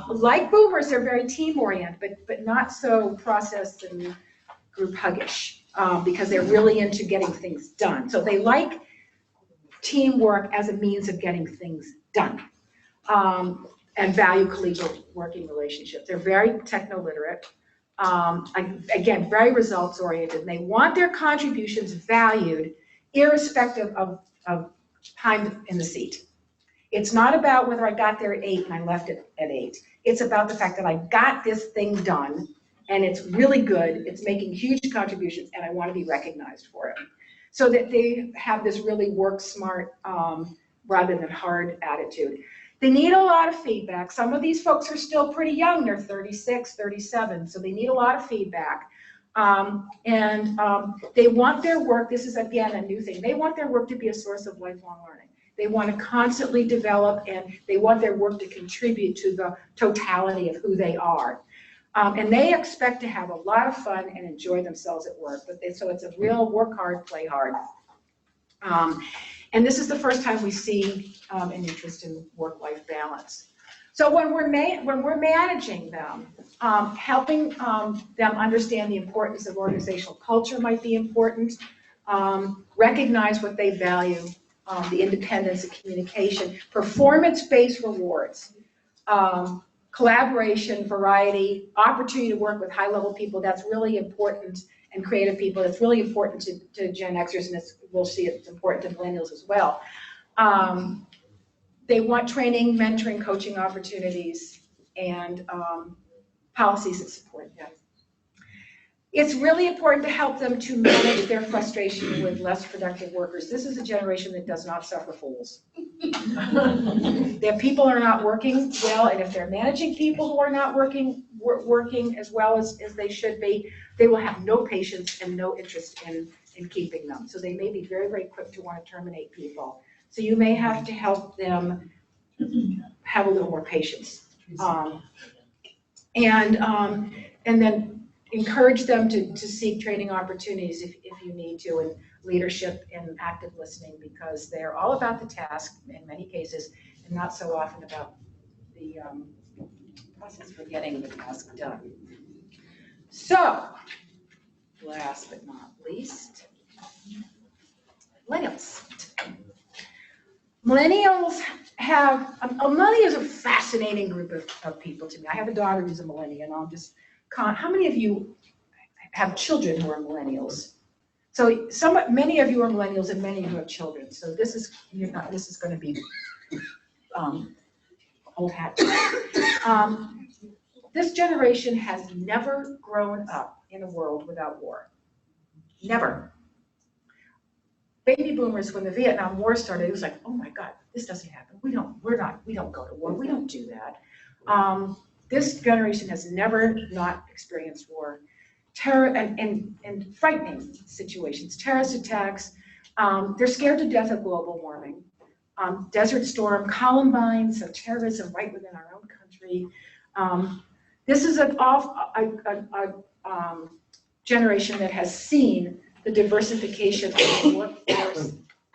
Like boomers, they're very team-oriented, but not so process and group huggish, because they're really into getting things done. So they like teamwork as a means of getting things done, and value collegial working relationships. They're very techno-literate. Again, very results-oriented, and they want their contributions valued irrespective of time in the seat. It's not about whether I got there at 8 and I left it at 8. It's about the fact that I got this thing done and it's really good, it's making huge contributions, and I want to be recognized for it. So that they have this really work smart rather than hard attitude. They need a lot of feedback. Some of these folks are still pretty young, they're 36, 37, so they need a lot of feedback. They want their work, this is again a new thing, they want their work to be a source of lifelong learning. They want to constantly develop, and they want their work to contribute to the totality of who they are. And they expect to have a lot of fun and enjoy themselves at work. So it's a real work hard, play hard. And this is the first time we see an interest in work-life balance. So when we're managing them, helping them understand the importance of organizational culture might be important. Recognize what they value, the independence of communication, performance-based rewards, collaboration, variety, opportunity to work with high-level people. That's really important, and creative people. That's really important to Gen Xers, and we'll see it's important to millennials as well. They want training, mentoring, coaching opportunities, and policies that support them. It's really important to help them to manage their frustration with less productive workers. This is a generation that does not suffer fools. Their people are not working well, and if they're managing people who are not working as well as they should be, they will have no patience and no interest in keeping them. So they may be very, very quick to want to terminate people. So you may have to help them have a little more patience. And then encourage them to seek training opportunities if you need to, and leadership and active listening, because they're all about the task in many cases and not so often about the process for getting the task done. So, last but not least, millennials. Millennials is a fascinating group of people to me. I have a daughter who's a millennial, and I'll just how many of you have children who are millennials? So many of you are millennials, and many of you have children. So this is going to be old hat. This generation has never grown up in a world without war. Never. Baby boomers, when the Vietnam War started, it was like, oh my God, this doesn't happen. We don't go to war. We don't do that. This generation has never not experienced war. Terror and frightening situations, terrorist attacks. They're scared to death of global warming. Desert Storm, Columbine, so terrorism right within our own country. This is a generation that has seen the diversification of the workforce,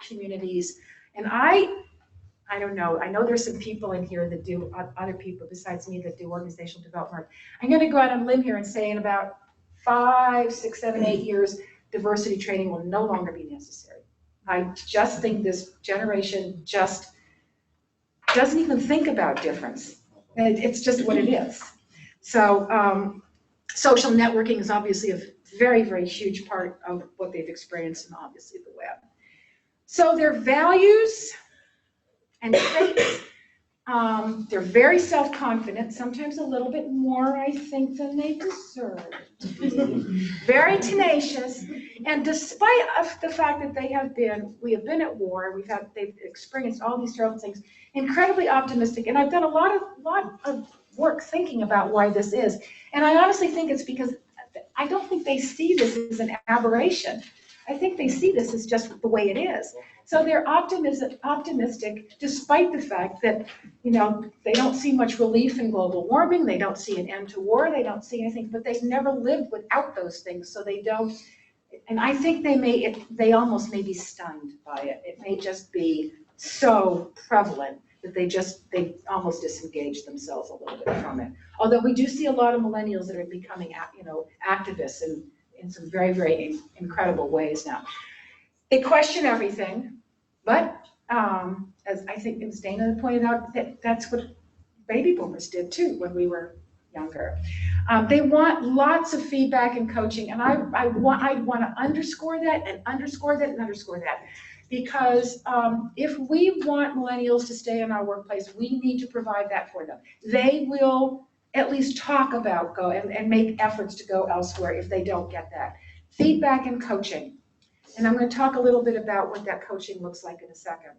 communities. And I don't know, I know there's some people in here that do, other people besides me that do organizational development. I'm going to go out on a limb here and say in about 5, 6, 7, 8 years, diversity training will no longer be necessary. I just think this generation just doesn't even think about difference. It's just what it is. So social networking is obviously a very, very huge part of what they've experienced, and obviously the web. So their values and traits, they're very self-confident, sometimes a little bit more, I think, than they deserve. Very tenacious, and despite the fact that we have been at war, they've experienced all these terrible things, incredibly optimistic, and I've done a lot of work thinking about why this is, and I honestly think it's because I don't think they see this as an aberration. I think they see this as just the way it is. So they're optimistic despite the fact that, they don't see much relief in global warming, they don't see an end to war, they don't see anything, but they've never lived without those things, so they don't, and I think they almost may be stunned by it. It may just be so prevalent that they almost disengage themselves a little bit from it. Although we do see a lot of millennials that are becoming, activists in some very, very incredible ways now. They question everything, but as I think as Dana pointed out, that's what baby boomers did too when we were younger. They want lots of feedback and coaching, and I want to underscore that and underscore that and underscore that. Because if we want millennials to stay in our workplace, we need to provide that for them. They will at least talk about and make efforts to go elsewhere if they don't get that. Feedback and coaching. And I'm going to talk a little bit about what that coaching looks like in a second.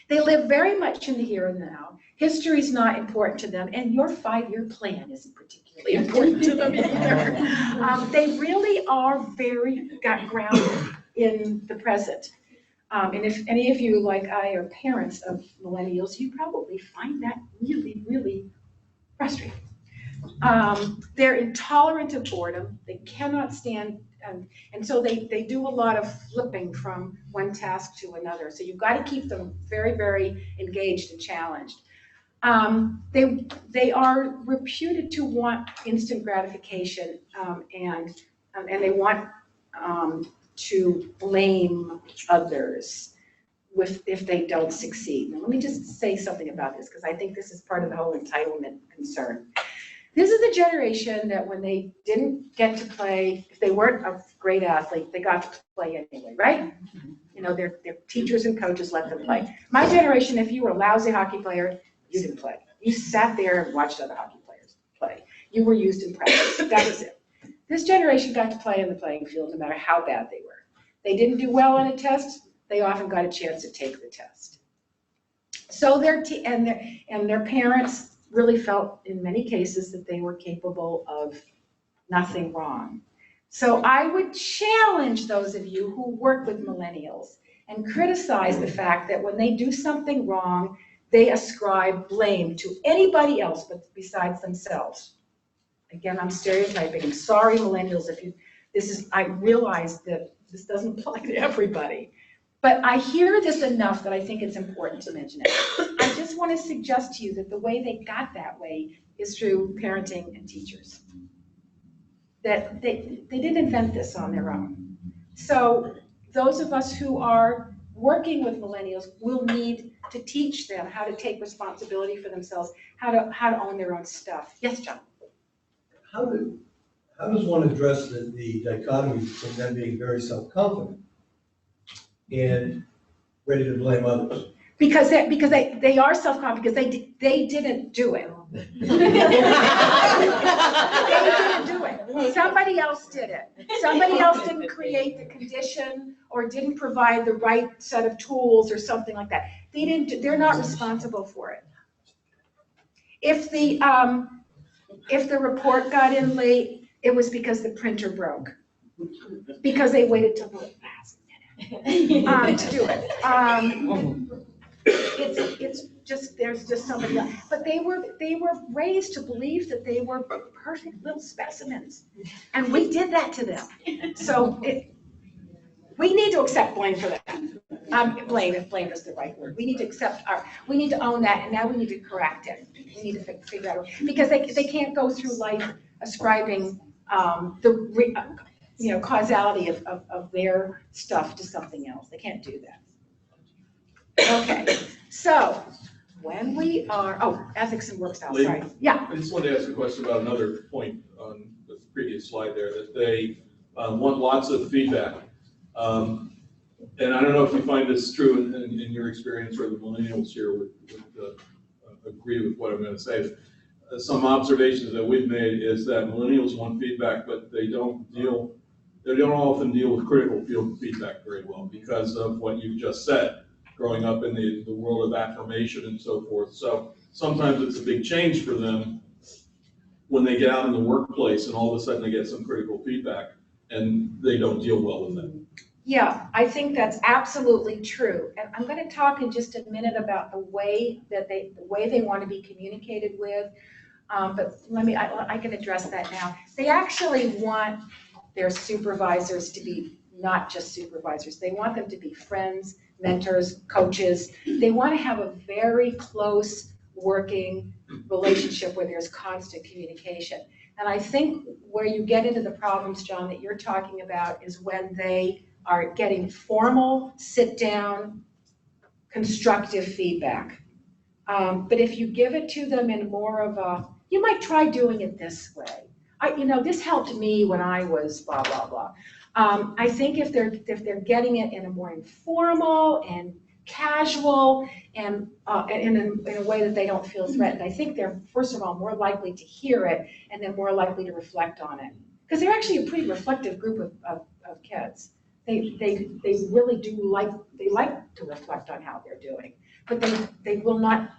They live very much in the here and now. History is not important to them, and your 5-year plan isn't particularly important to them either. They really are very grounded in the present. And if any of you, like I, are parents of millennials, you probably find that really, really frustrating. They're intolerant of boredom. They cannot stand, and so they do a lot of flipping from one task to another. So you've got to keep them very, very engaged and challenged. They are reputed to want instant gratification, and they want to blame others if they don't succeed. Now, let me just say something about this, because I think this is part of the whole entitlement concern. This is the generation that when they didn't get to play, if they weren't a great athlete, they got to play anyway, right? Their teachers and coaches let them play. My generation, if you were a lousy hockey player, you didn't play. You sat there and watched other hockey players play. You were used in practice. That was it. This generation got to play in the playing field no matter how bad they were. They didn't do well on a test, they often got a chance to take the test. So their parents really felt in many cases that they were capable of nothing wrong. So I would challenge those of you who work with millennials and criticize the fact that when they do something wrong, they ascribe blame to anybody else but besides themselves. Again, I'm stereotyping. I'm sorry, millennials, I realize that this doesn't apply to everybody. But I hear this enough that I think it's important to mention it. I just want to suggest to you that the way they got that way is through parenting and teachers. That they didn't invent this on their own. So those of us who are working with millennials will need to teach them how to take responsibility for themselves, how to own their own stuff. Yes, John? How does one address the dichotomy between them being very self-confident and ready to blame others? Because they are self-confident because they didn't do it. They didn't do it. Somebody else did it. Somebody else didn't create the condition or didn't provide the right set of tools or something like that. They're not responsible for it. If the report got in late, it was because the printer broke. Because they waited till the last minute to do it. It's just, there's just somebody else. But they were raised to believe that they were perfect little specimens. And we did that to them. So we need to accept blame for that. Blame, if blame is the right word. We need to we need to own that, and now we need to correct it. We need to figure out, because they can't go through life ascribing causality of their stuff to something else. They can't do that. Okay, so when we are, ethics and work style, sorry. Yeah. I just wanted to ask a question about another point on the previous slide there, that they want lots of feedback. And I don't know if you find this true in your experience, or the millennials here would agree with what I'm going to say. Some observations that we've made is that millennials want feedback, but they don't often deal with critical feedback very well because of what you just said, growing up in the world of affirmation and so forth. So sometimes it's a big change for them when they get out in the workplace and all of a sudden they get some critical feedback and they don't deal well with it. Yeah, I think that's absolutely true. And I'm going to talk in just a minute about the way they want to be communicated with. But I can address that now. They actually want their supervisors to be not just supervisors. They want them to be friends, mentors, coaches. They want to have a very close working relationship where there's constant communication. And I think where you get into the problems, John, that you're talking about is when they are getting formal, sit-down, constructive feedback. But if you give it to them in more of you might try doing it this way. This helped me when I was blah, blah, blah. I think if they're getting it in a more informal and casual and in a way that they don't feel threatened, I think they're, first of all, more likely to hear it and then more likely to reflect on it. Because they're actually a pretty reflective group of kids. They really do like to reflect on how they're doing. But they will not,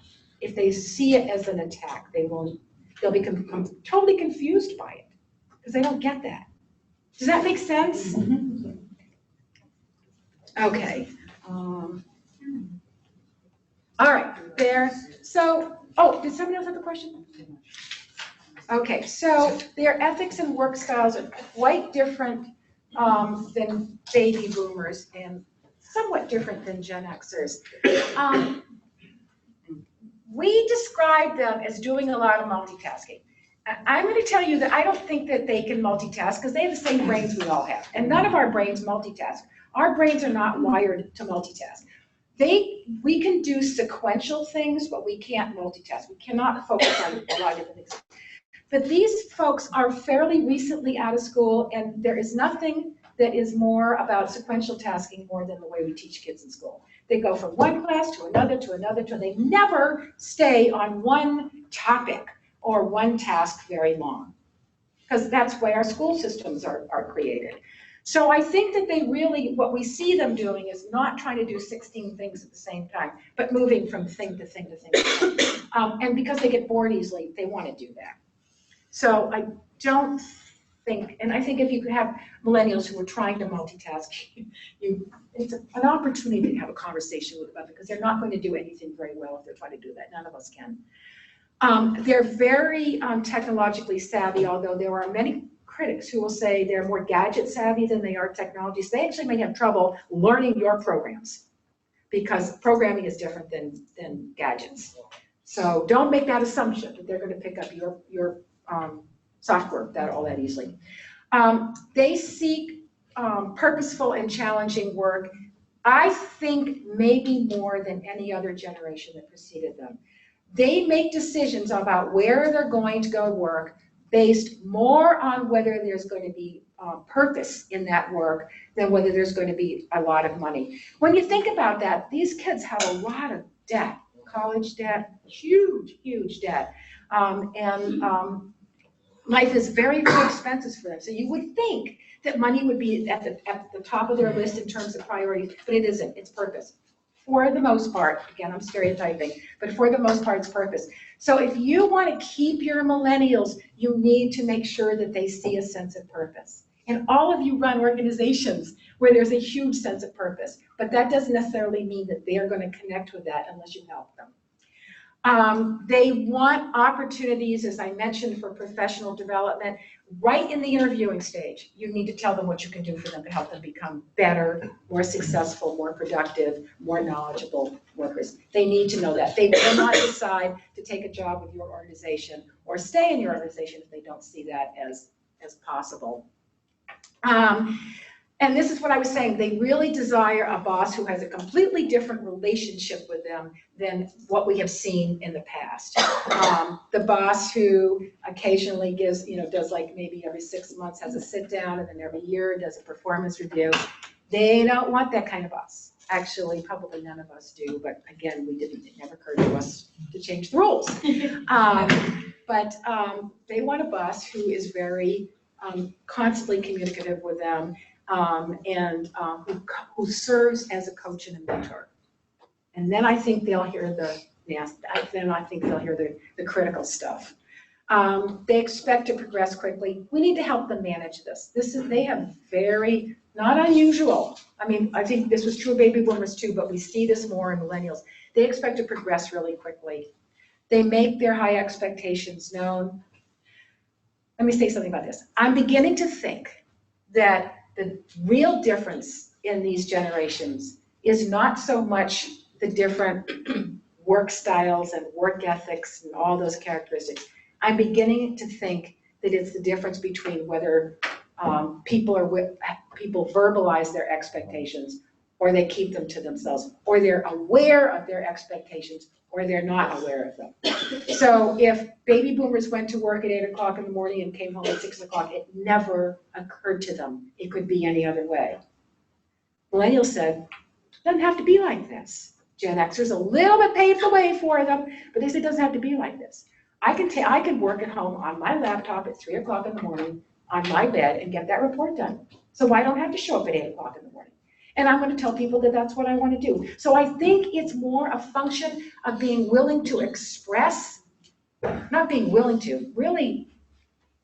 if they see it as an attack, they'll become totally confused by it because they don't get that. Does that make sense? Mm-hmm. Okay. All right, there. So, did somebody else have a question? Okay, so their ethics and work styles are quite different than baby boomers and somewhat different than Gen Xers. We describe them as doing a lot of multitasking. I'm going to tell you that I don't think that they can multitask because they have the same brains we all have. And none of our brains multitask. Our brains are not wired to multitask. We can do sequential things, but we can't multitask. We cannot focus on a lot of different things. But these folks are fairly recently out of school, and there is nothing that is more about sequential tasking more than the way we teach kids in school. They go from one class to another, they never stay on one topic or one task very long. because that's why our school systems are created. So I think that they really, what we see them doing is not trying to do 16 things at the same time, but moving from thing to thing to thing to thing. And because they get bored easily, they want to do that. So I don't think, and I think if you have millennials who are trying to multitask, it's an opportunity to have a conversation with them because they're not going to do anything very well if they're trying to do that. None of us can. They're very technologically savvy, although there are many critics who will say they're more gadget savvy than they are technology. So they actually may have trouble learning your programs because programming is different than gadgets. So don't make that assumption that they're going to pick up your software all that easily. They seek purposeful and challenging work, I think maybe more than any other generation that preceded them. They make decisions about where they're going to go work based more on whether there's going to be purpose in that work than whether there's going to be a lot of money. When you think about that, these kids have a lot of debt, college debt, huge debt. Life is very, very expensive for them. So you would think that money would be at the top of their list in terms of priorities, but it isn't. It's purpose. For the most part, again, I'm stereotyping, but for the most part, it's purpose. So if you want to keep your millennials, you need to make sure that they see a sense of purpose. And all of you run organizations where there's a huge sense of purpose, but that doesn't necessarily mean that they are going to connect with that unless you help them. They want opportunities, as I mentioned, for professional development right in the interviewing stage. You need to tell them what you can do for them to help them become better, more successful, more productive, more knowledgeable workers. They need to know that. They will not decide to take a job with your organization or stay in your organization if they don't see that as possible. And this is what I was saying, they really desire a boss who has a completely different relationship with them than what we have seen in the past. The boss who occasionally gives, does like maybe every 6 months has a sit down and then every year does a performance review. They don't want that kind of boss. Actually, probably none of us do, but again, it never occurred to us to change the rules. But they want a boss who is very constantly communicative with them, and who serves as a coach and a mentor. And then I think they'll hear the critical stuff. They expect to progress quickly. We need to help them manage this. They have very, not unusual. I mean, I think this was true of baby boomers too, but we see this more in millennials. They expect to progress really quickly. They make their high expectations known. Let me say something about this. I'm beginning to think that the real difference in these generations is not so much the different work styles and work ethics and all those characteristics. I'm beginning to think that it's the difference between whether people verbalize their expectations or they keep them to themselves, or they're aware of their expectations or they're not aware of them. So if baby boomers went to work at 8 o'clock in the morning and came home at 6 o'clock, it never occurred to them it could be any other way. Millennials said, it doesn't have to be like this. Gen Xers a little bit paved the way for them, but they said it doesn't have to be like this. I can work at home on my laptop at 3 o'clock in the morning on my bed and get that report done. So I don't have to show up at 8 o'clock in the morning. And I'm going to tell people that that's what I want to do. So I think it's more a function of being willing to express, not being willing to, really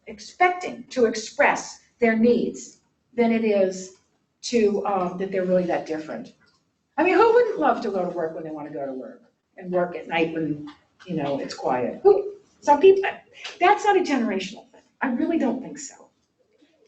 expecting to express their needs than it is to, that they're really that different. I mean, who wouldn't love to go to work when they want to go to work and work at night when, it's quiet? Some people, that's not a generational thing. I really don't think so.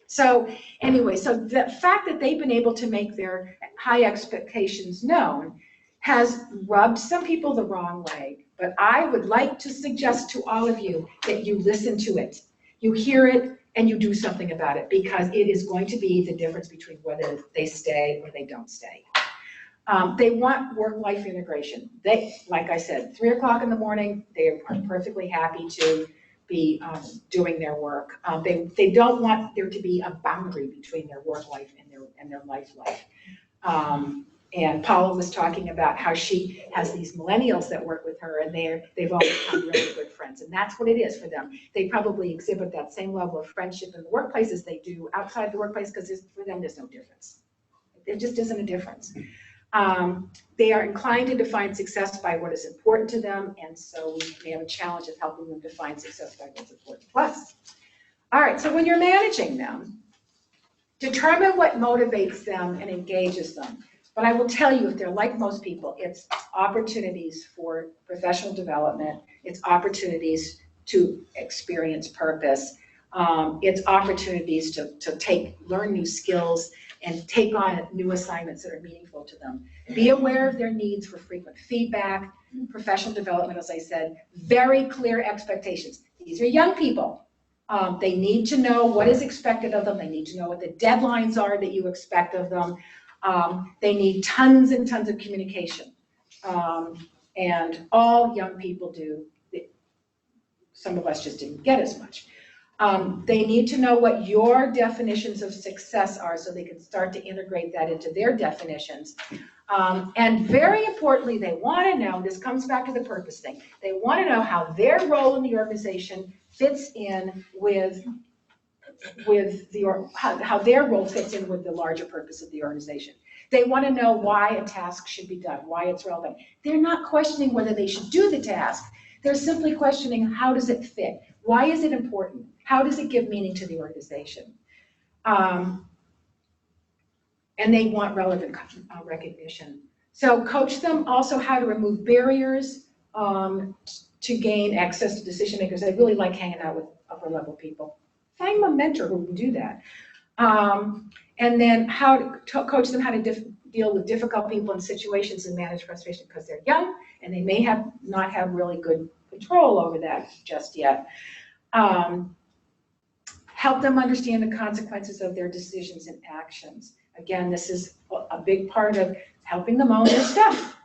So anyway, so the fact that they've been able to make their high expectations known has rubbed some people the wrong way. But I would like to suggest to all of you that you listen to it. You hear it and you do something about it, because it is going to be the difference between whether they stay or they don't stay. They want work-life integration. Like I said, 3 o'clock in the morning, they are perfectly happy to be doing their work. They don't want there to be a boundary between their work life and their life life. And Paula was talking about how she has these millennials that work with her, and they've all become really good friends. And that's what it is for them. They probably exhibit that same level of friendship in the workplace as they do outside the workplace, because for them, there's no difference. There just isn't a difference. They are inclined to define success by what is important to them, and so we have a challenge of helping them define success by what's important to us. All right, so when you're managing them, determine what motivates them and engages them. But I will tell you, if they're like most people, it's opportunities for professional development, it's opportunities to experience purpose, it's opportunities to learn new skills and take on new assignments that are meaningful to them. Be aware of their needs for frequent feedback, professional development, as I said, very clear expectations. These are young people. They need to know what is expected of them. They need to know what the deadlines are that you expect of them. They need tons and tons of communication. And all young people do. Some of us just didn't get as much. They need to know what your definitions of success are so they can start to integrate that into their definitions. And very importantly, they want to know, this comes back to the purpose thing, they want to know how their role in the organization fits in with how their role fits in with the larger purpose of the organization. They want to know why a task should be done, why it's relevant. They're not questioning whether they should do the task. They're simply questioning, how does it fit? Why is it important? How does it give meaning to the organization? And they want relevant recognition. So coach them also how to remove barriers to gain access to decision makers. I really like hanging out with upper level people. Find a mentor who can do that. And then how to coach them how to deal with difficult people and situations and manage frustration, because they're young and they may not have really good control over that just yet. Help them understand the consequences of their decisions and actions. Again, this is a big part of helping them own their stuff.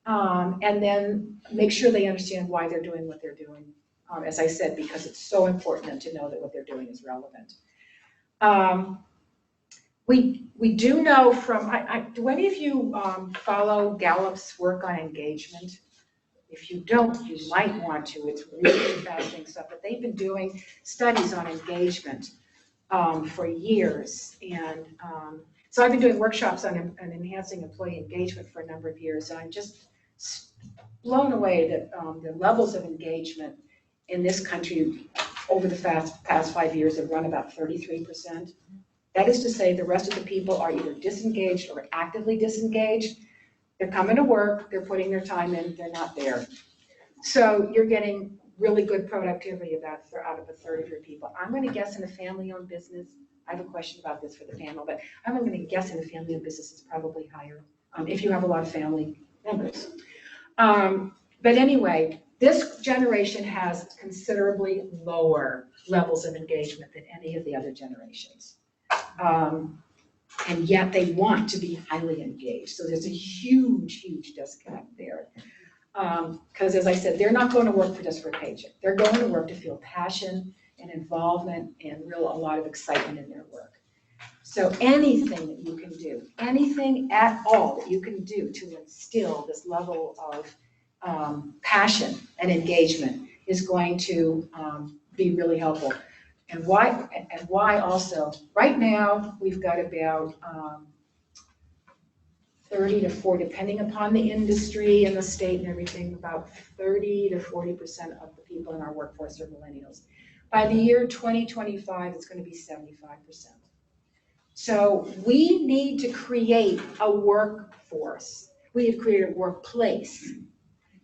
And then make sure they understand why they're doing what they're doing. As I said, because it's so important to know that what they're doing is relevant. We do know from, do any of you follow Gallup's work on engagement? If you don't, you might want to. It's really fascinating stuff. But they've been doing studies on engagement for years. And so I've been doing workshops on enhancing employee engagement for a number of years. And I'm just blown away that the levels of engagement in this country over the past 5 years have run about 33%. That is to say, the rest of the people are either disengaged or actively disengaged. They're coming to work, they're putting their time in, they're not there. So you're getting really good productivity out of a third of your people. I'm going to guess in a family-owned business, I have a question about this for the panel, but I'm going to guess in a family-owned business it's probably higher if you have a lot of family members. But anyway, this generation has considerably lower levels of engagement than any of the other generations. And yet they want to be highly engaged. So there's a huge, huge disconnect there. Because as I said, they're not going to work for just for a paycheck. They're going to work to feel passion and involvement and a lot of excitement in their work. So anything that you can do, anything at all that you can do to instill this level of passion and engagement is going to be really helpful. And why also, right now, we've got about 30 to 40, depending upon the industry and the state and everything, about 30 to 40% of the people in our workforce are millennials. By the year 2025, it's going to be 75%. So we need to create a workforce. We need to create a workplace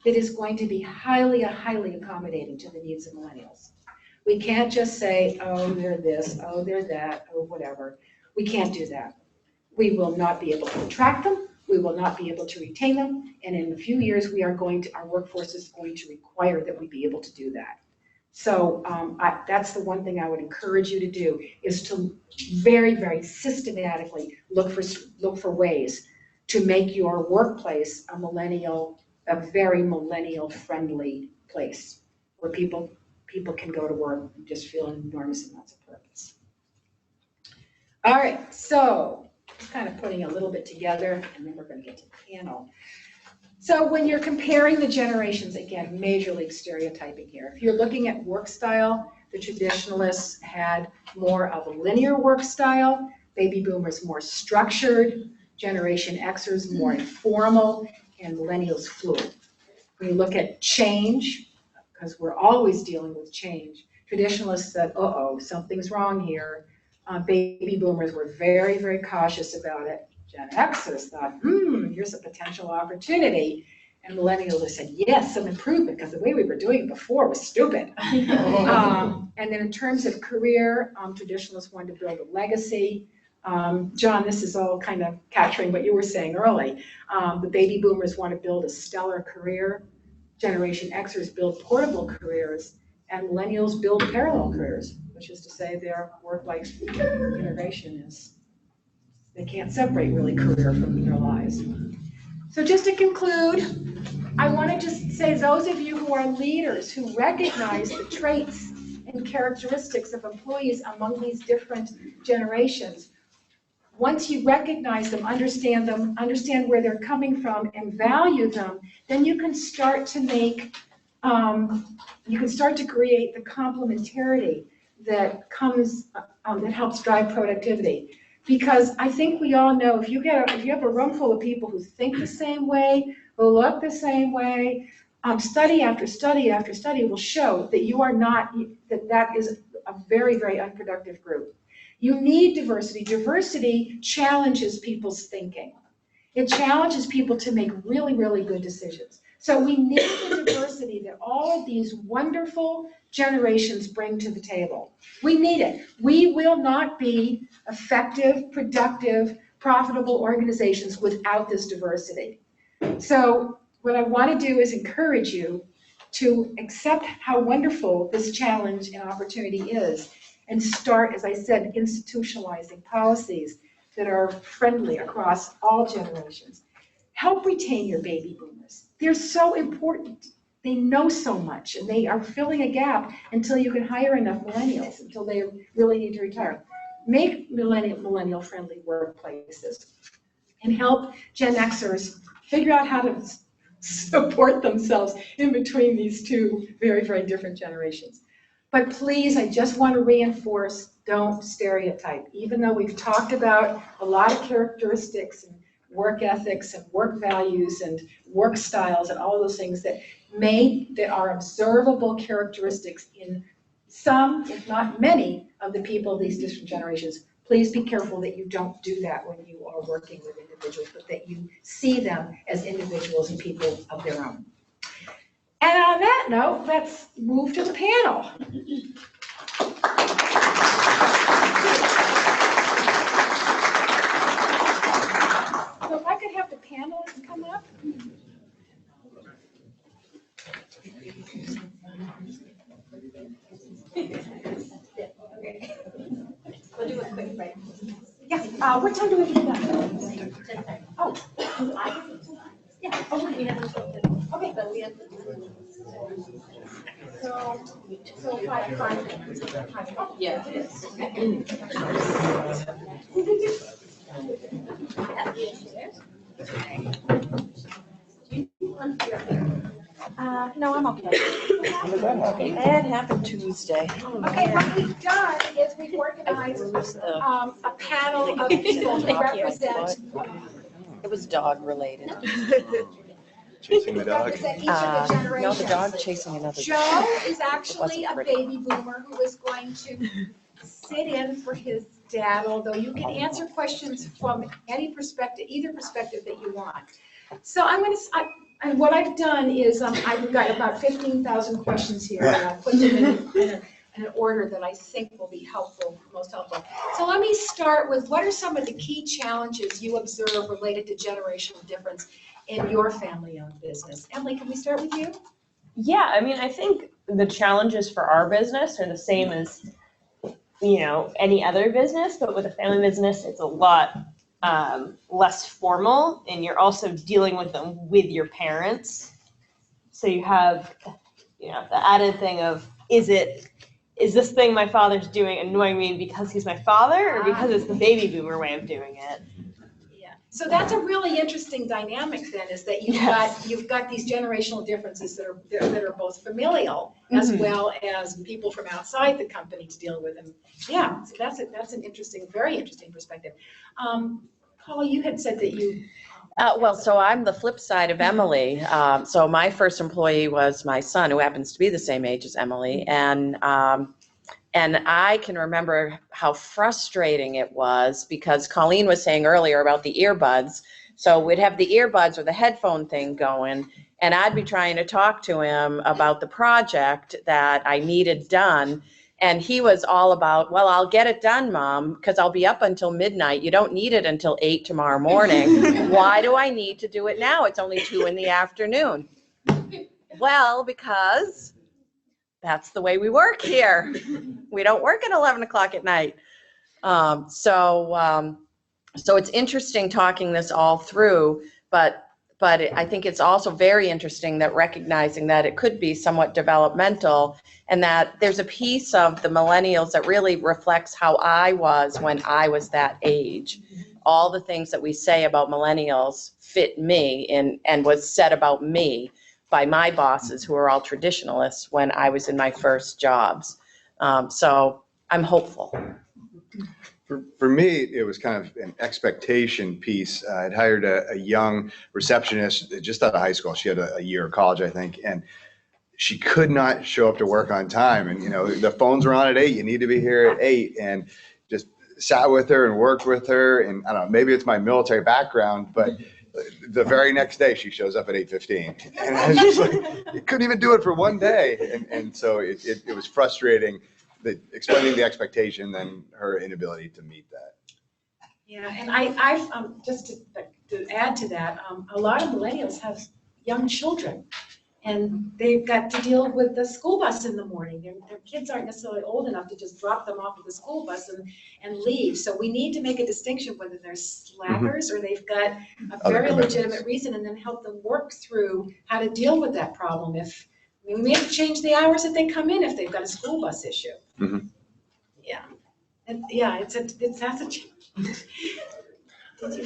that is going to be highly accommodating to the needs of millennials. We can't just say, oh, they're this, oh, they're that, oh, whatever. We can't do that. We will not be able to attract them. We will not be able to retain them. And in a few years, our workforce is going to require that we be able to do that. So that's the one thing I would encourage you to do, is to very, very systematically look for ways to make your workplace a very millennial-friendly place where people can go to work and just feel enormous amounts of purpose. All right, so just kind of putting a little bit together, and then we're going to get to the panel. So when you're comparing the generations, again, major league stereotyping here. If you're looking at work style, the traditionalists had more of a linear work style, baby boomers more structured, Generation Xers more informal, and millennials fluid. When you look at change, because we're always dealing with change, traditionalists said, uh-oh, something's wrong here. Baby boomers were very, very cautious about it. Gen Xers thought, here's a potential opportunity. And millennials said, yes, some improvement, because the way we were doing it before was stupid. And then in terms of career, traditionalists wanted to build a legacy. John, this is all kind of capturing what you were saying early. The baby boomers want to build a stellar career. Generation Xers build portable careers, and millennials build parallel careers, which is to say their work-life integration is, they can't separate really career from their lives. So just to conclude, I want to just say those of you who are leaders who recognize the traits and characteristics of employees among these different generations, once you recognize them, understand where they're coming from, and value them, then you can start to make, you can start to create the complementarity that comes, that helps drive productivity. Because I think we all know if you have a room full of people who think the same way, who look the same way, study after study after study will show that you are not, that is a very, very unproductive group. You need diversity. Diversity challenges people's thinking. It challenges people to make really, really good decisions. So we need the diversity that all of these wonderful generations bring to the table. We need it. We will not be effective, productive, profitable organizations without this diversity. So what I want to do is encourage you to accept how wonderful this challenge and opportunity is, and start, as I said, institutionalizing policies that are friendly across all generations. Help retain your baby boomers. They're so important. They know so much, and they are filling a gap until you can hire enough millennials, until they really need to retire. Make millennial-friendly workplaces, and help Gen Xers figure out how to support themselves in between these two very, very different generations. But please, I just want to reinforce, don't stereotype. Even though we've talked about a lot of characteristics and work ethics and work values and work styles and all of those things that are observable characteristics in some, if not many, of the people of these different generations, please be careful that you don't do that when you are working with individuals, but that you see them as individuals and people of their own. And on that note, let's move to the panel. So if I could have the panelists come up. We'll do a quick break. Yeah, what time do we do that? Oh. Yeah, we have okay, but we have So 5 minutes. Yeah. No, I'm okay. It happened Tuesday. Okay, what we've done is we've organized a panel of people to represent. It was dog related. Chasing the dog? Represent each of the generations. No, the dog chasing another Joe dog. is actually a baby boomer who is going to sit in for his dad, although you can answer questions from any perspective, either perspective that you want. So and what I've done is I've got about 15,000 questions here, and I'll put them in an order that I think will be helpful, most helpful. So let me start with, what are some of the key challenges you observe related to generational difference in your family-owned business? Emily, can we start with you? Yeah, I mean, I think the challenges for our business are the same as, any other business, but with a family business, it's a lot less formal, and you're also dealing with them with your parents. So you have, the added thing of, is this thing my father's doing annoying me because he's my father, or because it's the baby boomer way of doing it? So that's a really interesting dynamic then, is that you've got these generational differences that are both familial as well as people from outside the company to deal with them. Yeah, so that's an interesting, very interesting perspective. Paula, you had said that you. Well, so I'm the flip side of Emily. So my first employee was my son, who happens to be the same age as Emily, and I can remember how frustrating it was because Colleen was saying earlier about the earbuds. So we'd have the earbuds or the headphone thing going, and I'd be trying to talk to him about the project that I needed done. And he was all about, well, I'll get it done, Mom, because I'll be up until midnight. You don't need it until 8 tomorrow morning. Why do I need to do it now? It's only 2 in the afternoon. Well, because that's the way we work here. We don't work at 11 o'clock at night. So it's interesting talking this all through, but I think it's also very interesting that recognizing that it could be somewhat developmental and that there's a piece of the millennials that really reflects how I was when I was that age. All the things that we say about millennials fit me and was said about me by my bosses who are all traditionalists when I was in my first jobs. So I'm hopeful. For me, it was kind of an expectation piece. I'd hired a young receptionist just out of high school. She had a year of college, I think, and she could not show up to work on time. And, the phones were on at 8. You need to be here at 8. And just sat with her and worked with her. And I don't know, maybe it's my military background, but the very next day she shows up at 8:15. And I was just like, you couldn't even do it for one day. And so it was frustrating. Explaining the expectation, then her inability to meet that. Yeah, and I've just to add to that, a lot of millennials have young children, and they've got to deal with the school bus in the morning. Their kids aren't necessarily old enough to just drop them off at the school bus and leave. So we need to make a distinction whether they're slackers or they've got a very legitimate reason, and then help them work through how to deal with that problem. We may have to change the hours that they come in if they've got a school bus issue. Mm-hmm. Yeah, and that's a challenge.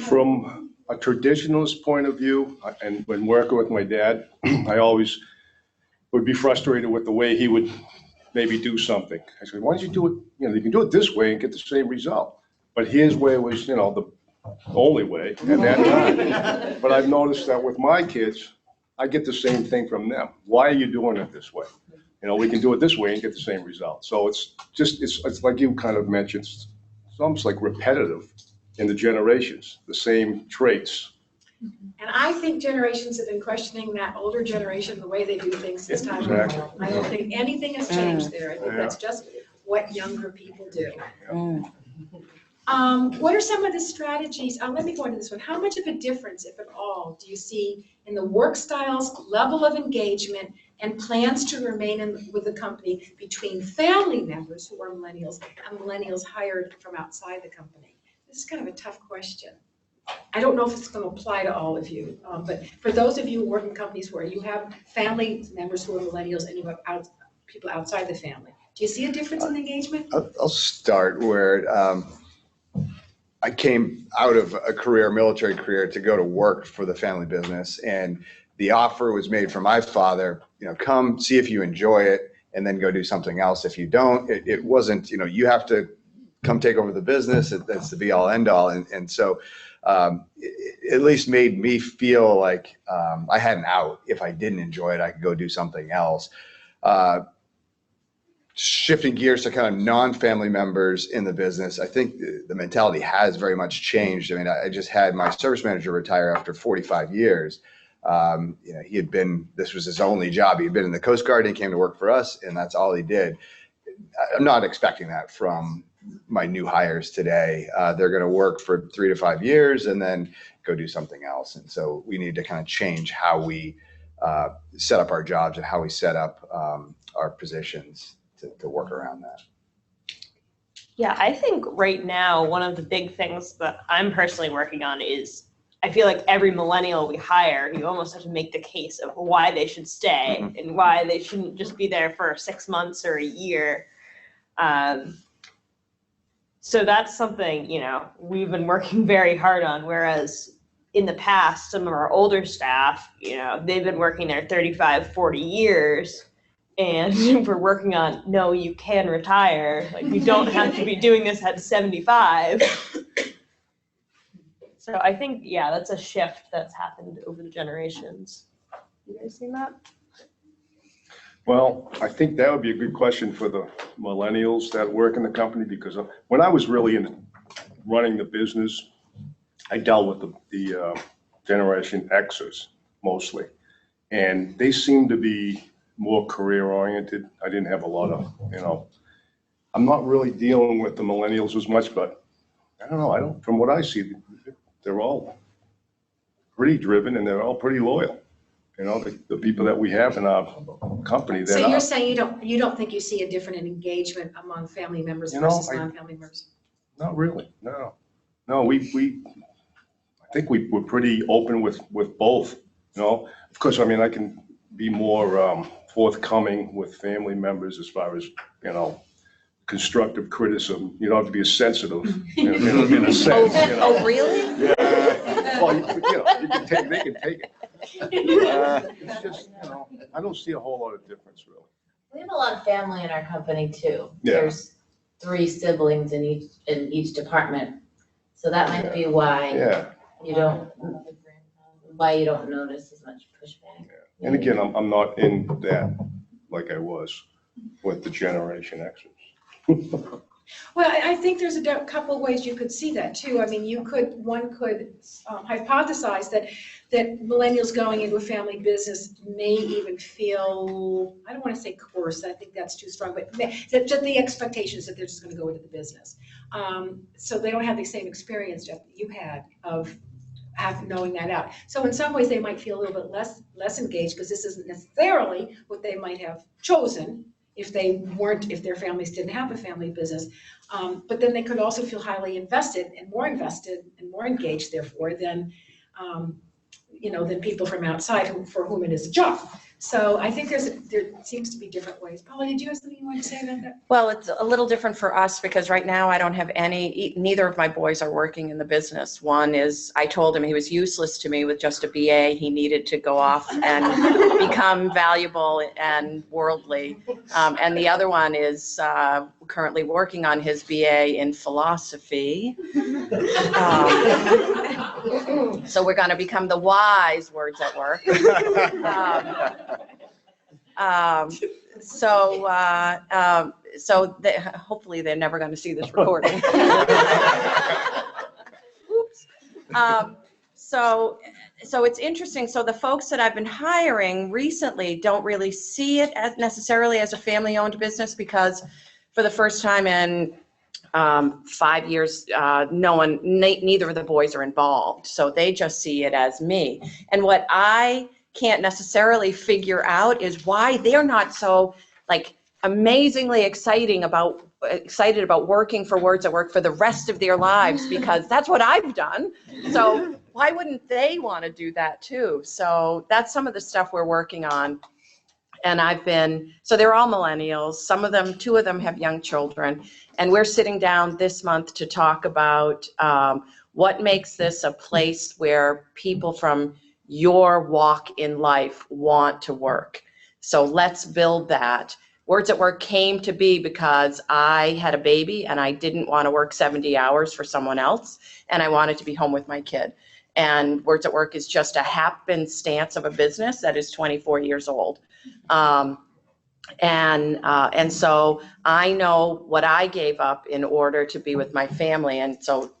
From a traditionalist point of view, and when working with my dad, I always would be frustrated with the way he would maybe do something. I said, why don't you do it, you can do it this way and get the same result. But his way was, the only way at that time. But I've noticed that with my kids, I get the same thing from them. Why are you doing it this way? We can do it this way and get the same result. So it's like you kind of mentioned, it's almost like repetitive in the generations, the same traits. And I think generations have been questioning that older generation, the way they do things this time. Exactly. I don't think anything has changed there. I think that's just what younger people do. What are some of the strategies? Let me go into this one. How much of a difference, if at all, do you see in the work styles, level of engagement, and plans to remain with the company between family members who are millennials and millennials hired from outside the company? This is kind of a tough question. I don't know if it's going to apply to all of you, but for those of you who work in companies where you have family members who are millennials and you have people outside the family, do you see a difference in engagement? I'll start where I came out of a military career, to go to work for the family business. And the offer was made from my father, come see if you enjoy it and then go do something else. If you don't, it wasn't, you have to come take over the business. That's the be all end all. And so it at least made me feel like I had an out. If I didn't enjoy it, I could go do something else. Shifting gears to kind of non-family members in the business, I think the mentality has very much changed. I mean, I just had my service manager retire after 45 years. This was his only job. He'd been in the Coast Guard, and he came to work for us, and that's all he did. I'm not expecting that from my new hires today. They're going to work for 3 to 5 years and then go do something else. And so we need to kind of change how we set up our jobs and how we set up our positions to work around that. Yeah, I think right now, one of the big things that I'm personally working on is I feel like every millennial we hire, you almost have to make the case of why they should stay and why they shouldn't just be there for 6 months or a year. So that's something, we've been working very hard on, whereas in the past, some of our older staff, they've been working there 35, 40 years. And we're working on, no, you can retire. Like, you don't have to be doing this at 75. So I think, that's a shift that's happened over the generations. You guys seen that? Well, I think that would be a good question for the millennials that work in the company, because when I was really running the business, I dealt with the Generation Xers mostly. And they seem to be more career oriented. I didn't have a lot of, I'm not really dealing with the millennials as much, but I don't know. From what I see, they're all pretty driven and they're all pretty loyal. The people that we have in our company. So you're saying you don't think you see a different engagement among family members versus non-family members? Not really, no. No, I think we're pretty open with both, Of course, I can be more forthcoming with family members as far as, constructive criticism. You don't have to be as sensitive in a sense. Oh, really? Yeah. Well, they can take it. It's just, I don't see a whole lot of difference, really. We have a lot of family in our company too. Yeah. There's 3 siblings in each department. So that might be why you don't notice as much pushback. Yeah. And again, I'm not in that like I was with the Generation Xers. Well, I think there's a couple of ways you could see that too. One could hypothesize that millennials going into a family business may even feel, I don't want to say coerced, I think that's too strong, but that just the expectations that they're just going to go into the business. So they don't have the same experience, Jeff, that you had of knowing that out. So in some ways they might feel a little bit less engaged because this isn't necessarily what they might have chosen if their families didn't have a family business. But then they could also feel highly invested and more engaged, therefore, than people from outside for whom it is a job. So I think there seems to be different ways. Paula, did you have something you wanted to say about that? Well, it's a little different for us because right now I don't have neither of my boys are working in the business. One is, I told him he was useless to me with just a BA. He needed to go off and become valuable and worldly. And the other one is currently working on his BA in philosophy. So we're going to become the wise words at work. Hopefully they're never going to see this recording. Oops. So it's interesting. So the folks that I've been hiring recently don't really see it as necessarily as a family-owned business because for the first time in 5 years, neither of the boys are involved. So they just see it as me. And what I can't necessarily figure out is why they're not so amazingly excited about working for Words at Work for the rest of their lives, because that's what I've done. So why wouldn't they want to do that too? So that's some of the stuff we're working on. And so they're all millennials. 2 of them have young children. And we're sitting down this month to talk about what makes this a place where people from your walk in life want to work. So let's build that. Words at Work came to be because I had a baby and I didn't want to work 70 hours for someone else, and I wanted to be home with my kid. And Words at Work is just a happenstance of a business that is 24 years old. And so I know what I gave up in order to be with my family. And so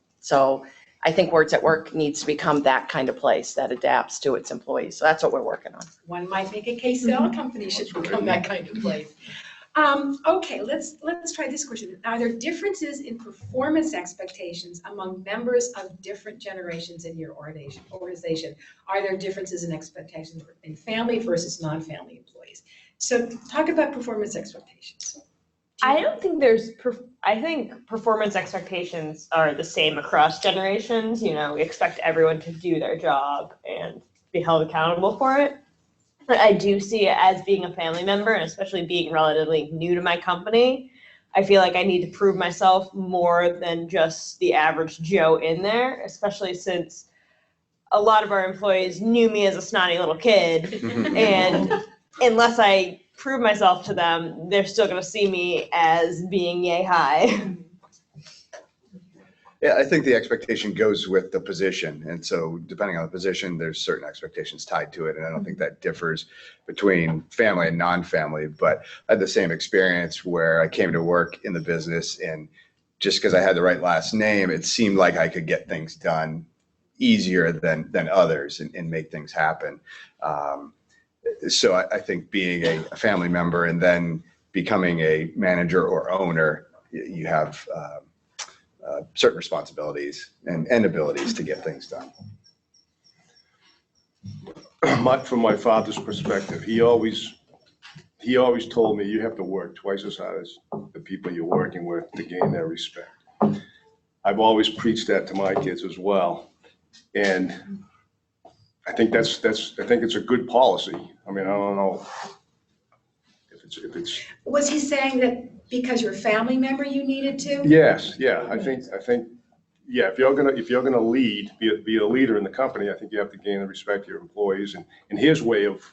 I think Words at Work needs to become that kind of place that adapts to its employees. So that's what we're working on. One might make a case that all companies should become that kind of place. Okay, let's try this question. Are there differences in performance expectations among members of different generations in your organization? Are there differences in expectations in family versus non-family employees? So talk about performance expectations. I don't think I think performance expectations are the same across generations. We expect everyone to do their job and be held accountable for it. But I do see it as being a family member, and especially being relatively new to my company. I feel like I need to prove myself more than just the average Joe in there, especially since a lot of our employees knew me as a snotty little kid. And unless I prove myself to them, they're still going to see me as being yay high. Yeah, I think the expectation goes with the position. And so depending on the position, there's certain expectations tied to it. And I don't think that differs between family and non-family. But I had the same experience where I came to work in the business, and just because I had the right last name, it seemed like I could get things done easier than others and make things happen. So I think being a family member and then becoming a manager or owner, you have certain responsibilities and abilities to get things done. From my father's perspective, he always told me you have to work twice as hard as the people you're working with to gain their respect. I've always preached that to my kids as well, and I think I think it's a good policy. I mean, I don't know if it's. Was he saying that because you're a family member, you needed to? Yes, yeah, I think, yeah, if you're gonna lead, be a leader in the company, I think you have to gain the respect of your employees, and his way of,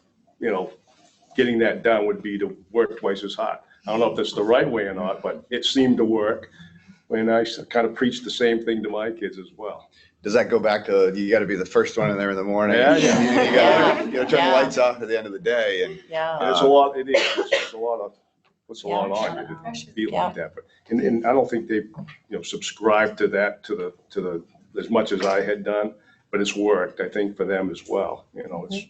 getting that done would be to work twice as hard. I don't know if that's the right way or not, but it seemed to work when I kind of preached the same thing to my kids as well. Does that go back to, you gotta be the first one in there in the morning? Yeah. You gotta turn the lights off at the end of the day, and It's a lot, it is, it's a lot of, puts a lot on you to be like that, but, and I don't think they, subscribe to that, to the, as much as I had done, but it's worked, I think, for them as well, it's.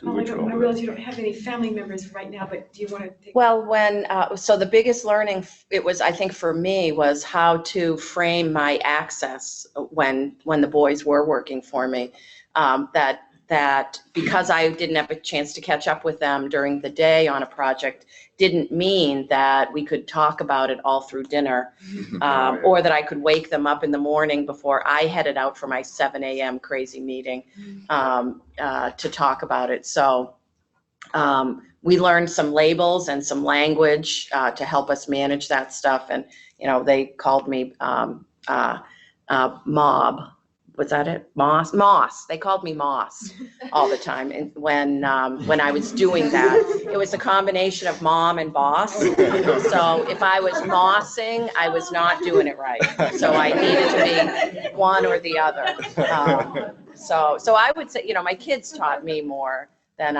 I realize you don't have any family members right now, but do you want to take? Well, so the biggest learning, it was, I think for me, was how to frame my access when the boys were working for me. That because I didn't have a chance to catch up with them during the day on a project, didn't mean that we could talk about it all through dinner, or that I could wake them up in the morning before I headed out for my 7 a.m. crazy meeting to talk about it. So we learned some labels and some language to help us manage that stuff. And, they called me Mob. Was that it? Moss. They called me Moss all the time. And when I was doing that, it was a combination of mom and boss. So if I was mossing, I was not doing it right. So I needed to be one or the other. So I would say, my kids taught me more than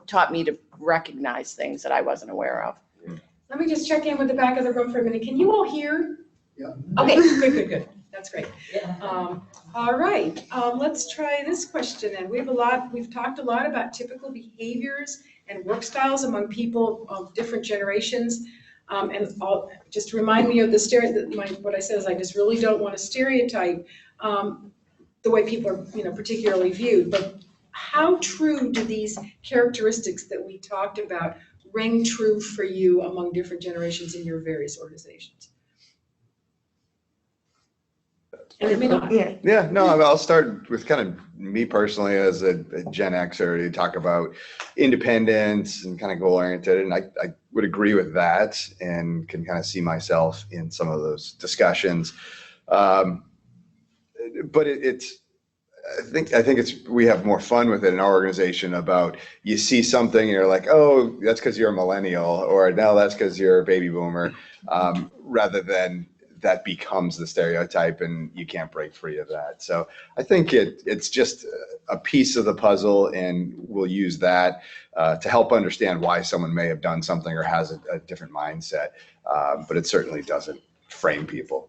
taught me to recognize things that I wasn't aware of. Let me just check in with the back of the room for a minute. Can you all hear? Yeah. Okay, good. That's great. All right, let's try this question then. We've talked a lot about typical behaviors and work styles among people of different generations. Just to remind me of what I said is I just really don't want to stereotype the way people are, particularly viewed. But how true do these characteristics that we talked about ring true for you among different generations in your various organizations? Yeah, no, I'll start with kind of me personally as a Gen Xer to talk about independence and kind of goal oriented. And I would agree with that and can kind of see myself in some of those discussions. But I think we have more fun with it in our organization about you see something and you're like, oh, that's because you're a millennial, or no, that's because you're a baby boomer, rather than that becomes the stereotype and you can't break free of that. So I think it's just a piece of the puzzle, and we'll use that to help understand why someone may have done something or has a different mindset, but it certainly doesn't frame people.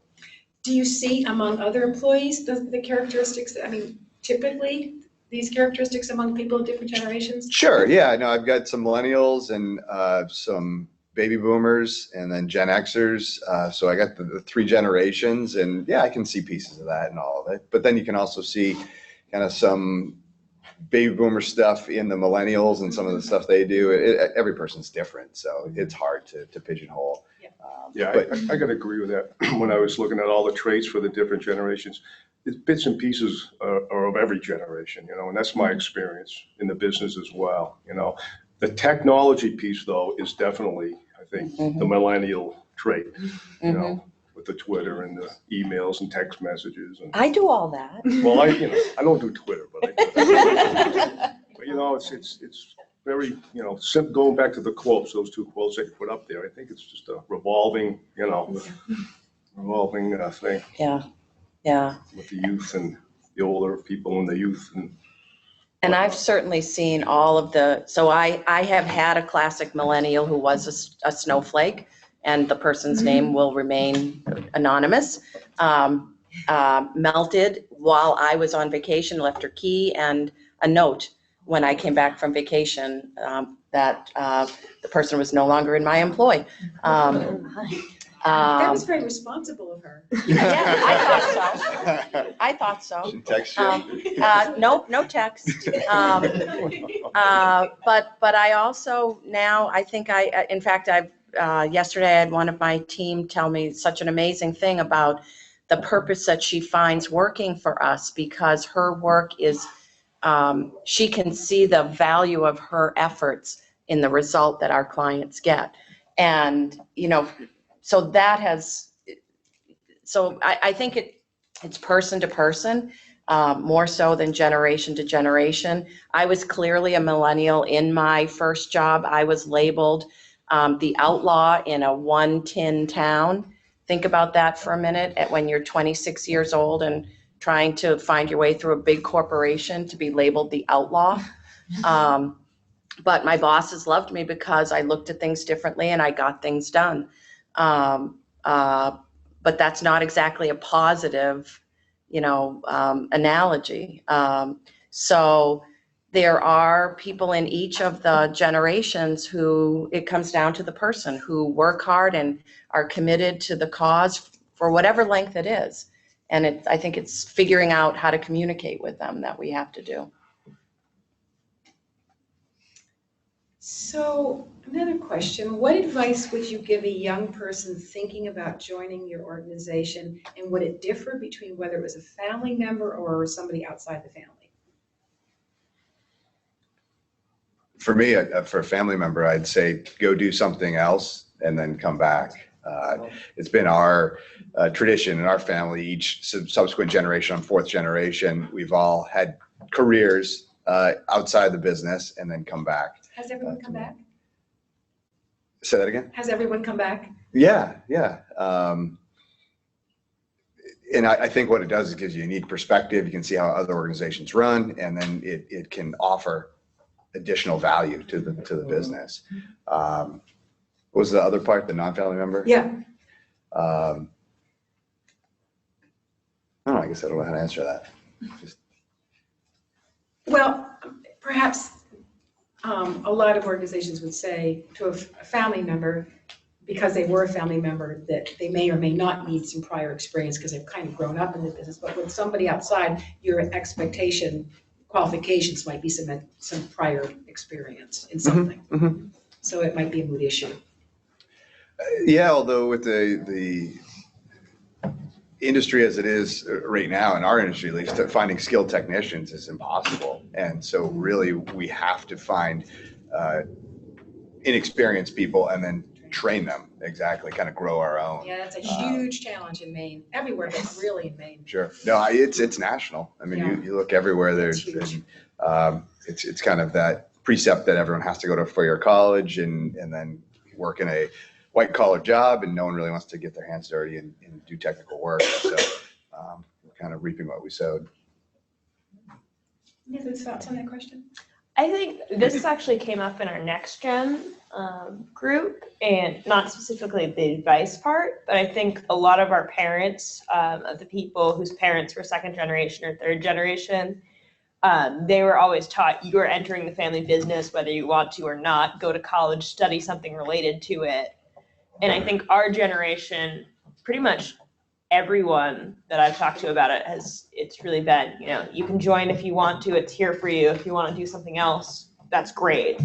Do you see among other employees the characteristics, typically these characteristics among people of different generations? Sure, yeah, no, I've got some millennials and some baby boomers and then Gen Xers. So I got the three generations, and yeah, I can see pieces of that and all of it. But then you can also see kind of some baby boomer stuff in the millennials and some of the stuff they do. Every person's different, so it's hard to pigeonhole. I gotta agree with that. When I was looking at all the traits for the different generations, bits and pieces are of every generation, and that's my experience in the business as well, The technology piece, though, is definitely, I think, the millennial trait, with the Twitter and the emails and text messages. And, I do all that. well, I don't do Twitter, but it's very, going back to the quotes, those 2 quotes that you put up there. I think it's just a revolving thing. Yeah. With the youth and the older people and the youth And I've certainly seen all of so I have had a classic millennial who was a snowflake, and the person's name will remain anonymous, melted while I was on vacation, left her key and a note when I came back from vacation that the person was no longer in my employ. That was very responsible of her. Yeah, I thought so. She text you? Nope, no text. But I also now, in fact, yesterday I had one of my team tell me such an amazing thing about the purpose that she finds working for us, because her work is, she can see the value of her efforts in the result that our clients get. And, so I think it's person to person, more so than generation to generation. I was clearly a millennial in my first job. I was labeled the outlaw in a 1-tin town. Think about that for a minute, when you're 26 years old and trying to find your way through a big corporation to be labeled the outlaw. But my bosses loved me because I looked at things differently and I got things done. But that's not exactly a positive, analogy. So there are people in each of the generations who it comes down to the person, who work hard and are committed to the cause for whatever length it is. And I think it's figuring out how to communicate with them that we have to do. So another question, what advice would you give a young person thinking about joining your organization, and would it differ between whether it was a family member or somebody outside the family? For me, for a family member, I'd say go do something else and then come back. It's been our tradition in our family, each subsequent generation, I'm 4th generation, we've all had careers outside the business and then come back. Has everyone come back? Say that again? Has everyone come back? Yeah. And I think what it does is gives you a unique perspective. You can see how other organizations run, and then it can offer additional value to the business. What was the other part, the non-family member? Yeah. I don't know, I guess I don't know how to answer that. Well, perhaps a lot of organizations would say to a family member, because they were a family member, that they may or may not need some prior experience because they've kind of grown up in the business. But with somebody outside, your qualifications might be some prior experience in something. Mm-hmm. So it might be a moot issue. Yeah, although with the industry as it is right now, in our industry at least, finding skilled technicians is impossible. And so really we have to find inexperienced people and then train them, exactly, kind of grow our own. Yeah, that's a huge challenge in Maine, everywhere, but really in Maine. Sure. No, it's national. I mean, Yeah. you look everywhere, it's kind of that precept that everyone has to go to a four-year college and then work in a white collar job, and no one really wants to get their hands dirty and do technical work. So we're kind of reaping what we sowed. Any other thoughts on that question? I think this actually came up in our next gen group, and not specifically the advice part, but I think a lot of our parents, of the people whose parents were 2nd generation or 3rd generation, they were always taught, you are entering the family business whether you want to or not, go to college, study something related to it. And I think our generation, pretty much everyone that I've talked to about it it's really been, you can join if you want to, it's here for you. If you want to do something else, that's great.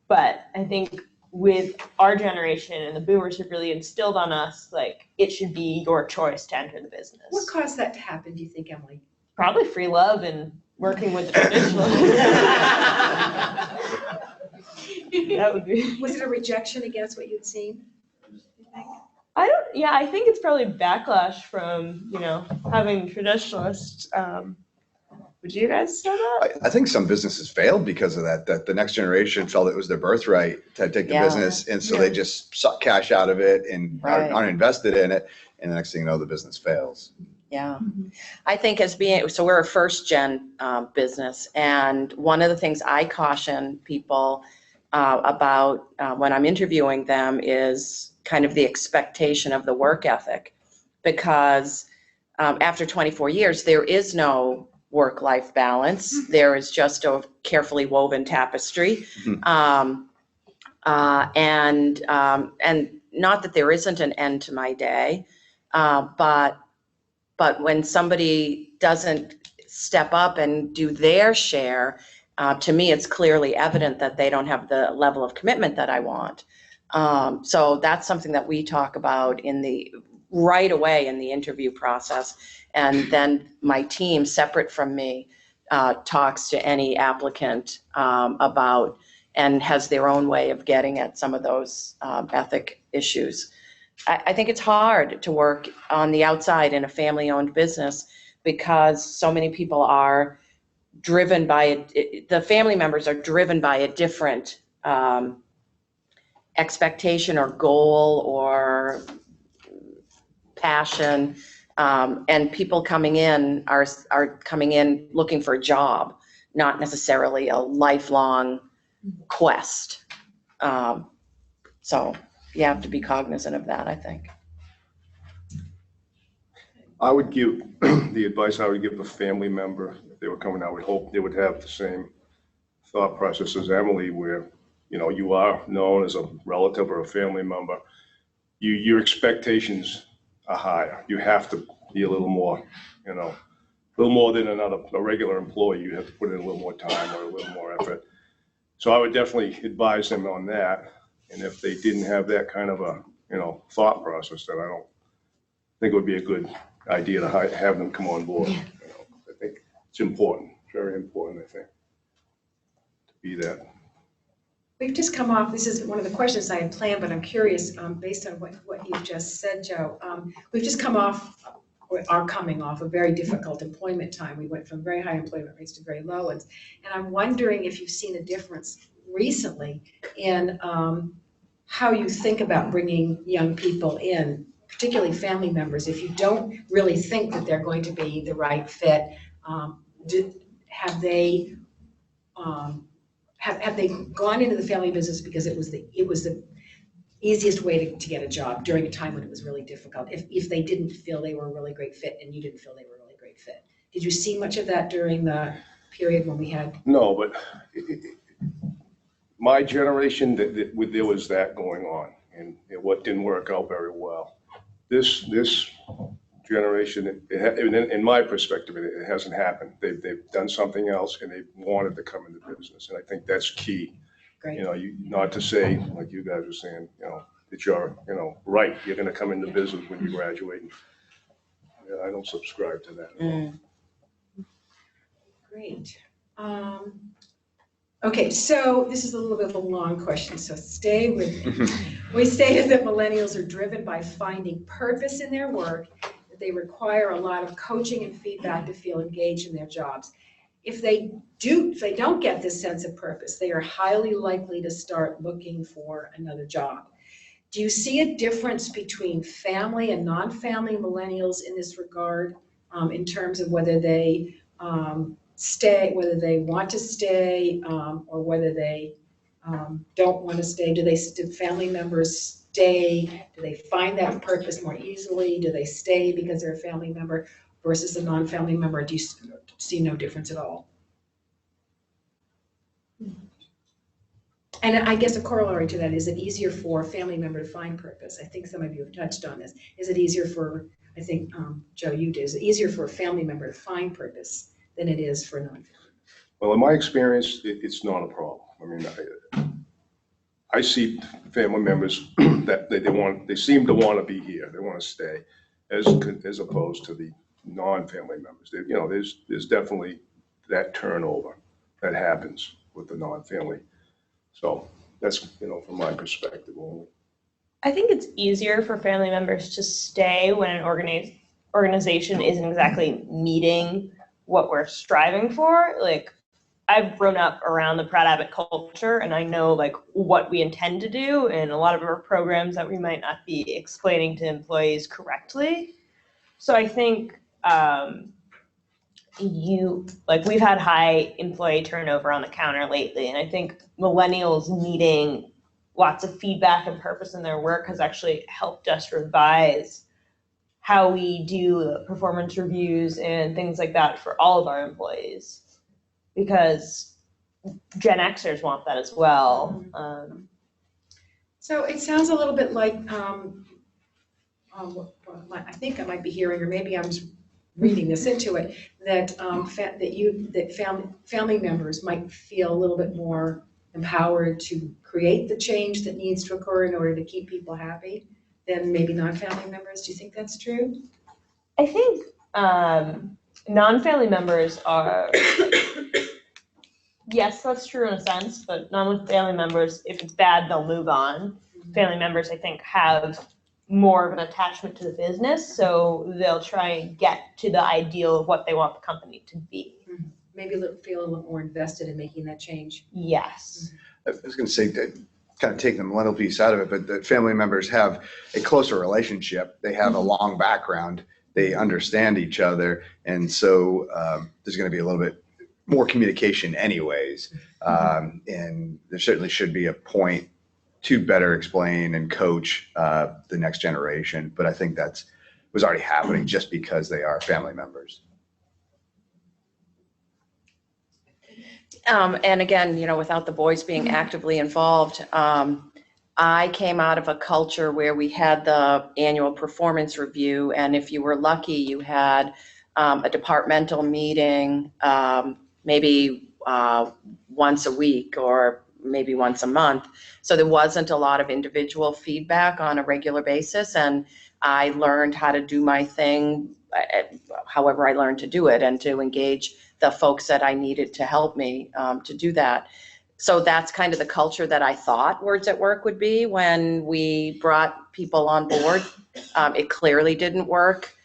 But I think with our generation, and the boomers have really instilled on us, like, it should be your choice to enter the business. What caused that to happen, do you think, Emily? Probably free love and working with the traditional. That would be. Was it a rejection against what you'd seen? I think it's probably backlash from, having traditionalists. Would you guys say that? I think some businesses failed because of that the next generation felt it was their birthright to take the Yeah. business. And so they just suck cash out of it and Right. aren't invested in it. And the next thing you know, the business fails. Yeah, I think so we're a first gen business, and one of the things I caution people about when I'm interviewing them is kind of the expectation of the work ethic, because after 24 years, there is no work-life balance. There is just a carefully woven tapestry. And not that there isn't an end to my day, but when somebody doesn't step up and do their share, to me, it's clearly evident that they don't have the level of commitment that I want. So that's something that we talk about right away in the interview process. And then my team, separate from me, talks to any applicant about and has their own way of getting at some of those ethic issues. I think it's hard to work on the outside in a family-owned business because so many people are driven by the family members are driven by a different expectation or goal or passion, and people coming in are coming in looking for a job, not necessarily a lifelong quest. So you have to be cognizant of that, I think. I would give, the advice I would give a family member, if they were coming, I would hope they would have the same thought process as Emily, where, you are known as a relative or a family member. Your expectations are higher. You have to be a little more, a little more than a regular employee. You have to put in a little more time or a little more effort. So I would definitely advise them on that. And if they didn't have that kind of a, thought process, then I don't think it would be a good idea to have them come on board. I think it's important, very important, I think, to be that. We've just come off, this is one of the questions I had planned, but I'm curious, based on what you've just said, Joe. We've just come off, or are coming off a very difficult employment time. We went from very high employment rates to very low ones. And I'm wondering if you've seen a difference recently in how you think about bringing young people in, particularly family members. If you don't really think that they're going to be the right fit, have they gone into the family business because it was the easiest way to get a job during a time when it was really difficult, if they didn't feel they were a really great fit and you didn't feel they were a really great fit? Did you see much of that during the period when we had? No, but my generation, there was that going on, and what didn't work out very well. This generation, in my perspective, it hasn't happened. They've done something else, and they wanted to come into business, and I think that's key. Great. Not to say, like you guys were saying, that you're, right, you're going to come into business when you graduate. I don't subscribe to that at all. Great. Okay, so this is a little bit of a long question, so stay with me. We stated that millennials are driven by finding purpose in their work, that they require a lot of coaching and feedback to feel engaged in their jobs. If they don't get this sense of purpose, they are highly likely to start looking for another job. Do you see a difference between family and non-family millennials in this regard, in terms of whether they stay, whether they want to stay, or whether they don't want to stay? Do family members stay? Do they find that purpose more easily? Do they stay because they're a family member versus a non-family member? Do you see no difference at all? And I guess a corollary to that, is it easier for a family member to find purpose? I think some of you have touched on this. Is it easier for, I think, Joe, you did, is it easier for a family member to find purpose than it is for non-family? Well, in my experience, it's not a problem. I mean, I see family members that they seem to want to be here. They want to stay, as opposed to the non-family members. There's definitely that turnover that happens with the non-family. So that's, from my perspective only. I think it's easier for family members to stay when an organization isn't exactly meeting what we're striving for. Like, I've grown up around the Pratt Abbott culture, and I know like what we intend to do and a lot of our programs that we might not be explaining to employees correctly. So I think we've had high employee turnover on the counter lately, and I think millennials needing lots of feedback and purpose in their work has actually helped us revise how we do performance reviews and things like that for all of our employees, because Gen Xers want that as well. So it sounds a little bit like, I think I might be hearing, or maybe I'm just reading this into it, that family members might feel a little bit more empowered to create the change that needs to occur in order to keep people happy than maybe non-family members. Do you think that's true? I think non-family members are, yes, that's true in a sense, but non-family members, if it's bad, they'll move on. Family members, I think, have more of an attachment to the business, so they'll try and get to the ideal of what they want the company to be. Maybe feel a little more invested in making that change. Yes. I was going to say that, kind of take the millennial piece out of it, but the family members have a closer relationship. They have a long background. They understand each other. And so there's going to be a little bit more communication anyways. And there certainly should be a point to better explain and coach the next generation. But I think that was already happening just because they are family members. And again, without the boys being actively involved, I came out of a culture where we had the annual performance review, and if you were lucky, you had a departmental meeting, maybe once a week or maybe once a month. So there wasn't a lot of individual feedback on a regular basis, and I learned how to do my thing, however I learned to do it, and to engage the folks that I needed to help me to do that. So that's kind of the culture that I thought Words at Work would be when we brought people on board. It clearly didn't work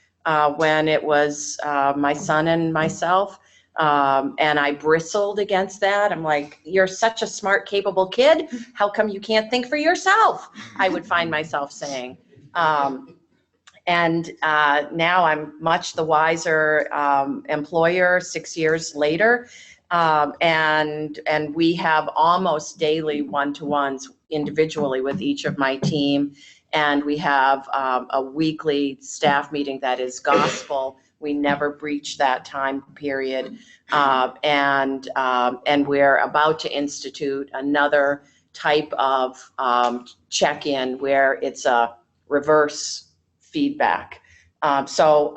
when it was my son and myself. And I bristled against that. I'm like, you're such a smart, capable kid. How come you can't think for yourself? I would find myself saying. And now I'm much the wiser employer 6 years later. And we have almost daily one-to-ones individually with each of my team. And we have a weekly staff meeting that is gospel. We never breach that time period. And we're about to institute another type of check-in where it's a reverse feedback. So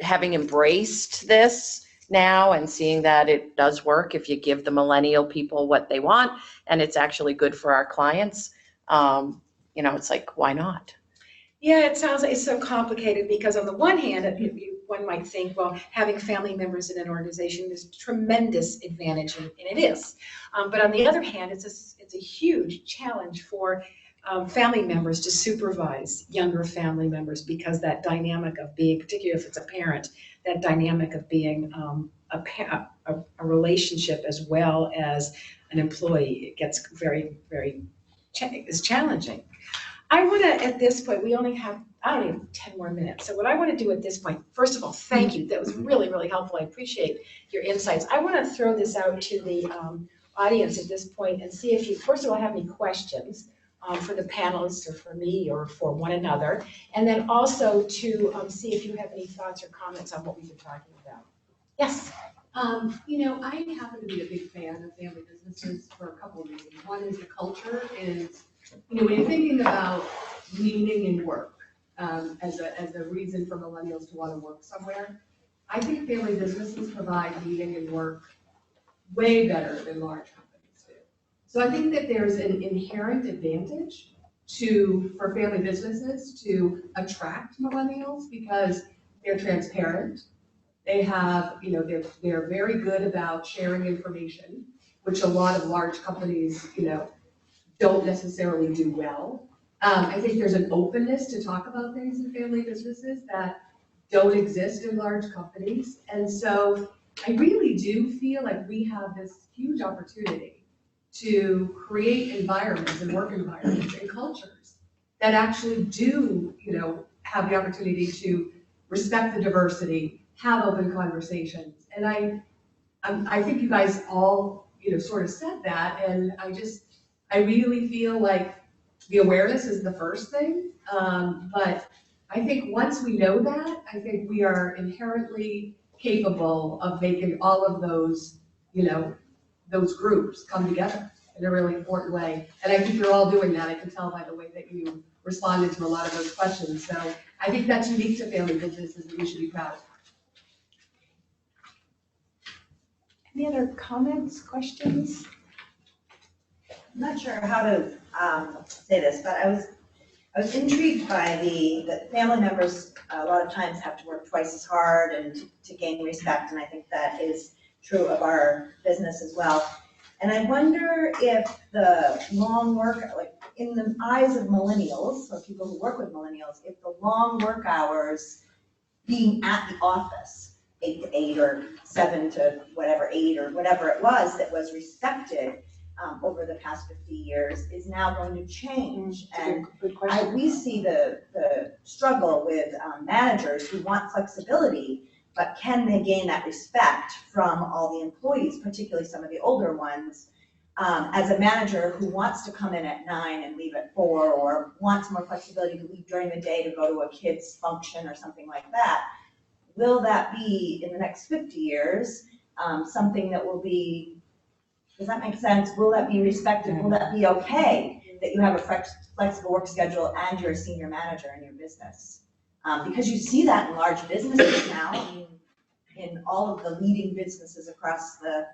having embraced this now and seeing that it does work if you give the millennial people what they want, and it's actually good for our clients, it's like, why not? Yeah, it's so complicated because on the one hand, one might think, well, having family members in an organization is a tremendous advantage, and it is. But on the other hand, it's a huge challenge for family members to supervise younger family members, because that dynamic of being, particularly if it's a parent, that dynamic of being a relationship as well as an employee, it gets very, very is challenging. I want to, at this point, we only have, 10 more minutes. So what I want to do at this point, first of all, thank you. That was really, really helpful. I appreciate your insights. I want to throw this out to the audience at this point and see if you, first of all, have any questions for the panelists or for me or for one another. And then also to see if you have any thoughts or comments on what we've been talking about. Yes. I happen to be a big fan of family businesses for a couple of reasons. One is the culture is, when you're thinking about meaning in work as a reason for millennials to want to work somewhere, I think family businesses provide meaning in work way better than large companies do. So I think that there's an inherent advantage for family businesses to attract millennials because they're transparent. They have, they're very good about sharing information, which a lot of large companies, don't necessarily do well. I think there's an openness to talk about things in family businesses that don't exist in large companies. And so I really do feel like we have this huge opportunity to create environments and work environments and cultures that actually do, have the opportunity to respect the diversity, have open conversations. And I think you guys all, sort of said that, and I really feel like the awareness is the first thing, but I think once we know that, I think we are inherently capable of making all of those, those groups come together in a really important way. And I think you're all doing that. I can tell by the way that you responded to a lot of those questions. So I think that's unique to family businesses that we should be proud of. Any other comments, questions? I'm not sure how to say this, but I was intrigued by the family members a lot of times have to work twice as hard and to gain respect, and I think that is true of our business as well. And I wonder if the long work, like in the eyes of millennials, or people who work with millennials, if the long work hours being at the office, 8 to 8 or 7 to whatever, 8 or whatever it was that was respected over the past 50 years is now going to change. And we see the struggle with managers who want flexibility, but can they gain that respect from all the employees, particularly some of the older ones? As a manager who wants to come in at 9 and leave at 4, or wants more flexibility to leave during the day to go to a kid's function or something like that, will that be, in the next 50 years, something that will be, does that make sense? Will that be respected? Will that be okay that you have a flexible work schedule and you're a senior manager in your business? Because you see that in large businesses now, in all of the leading businesses across the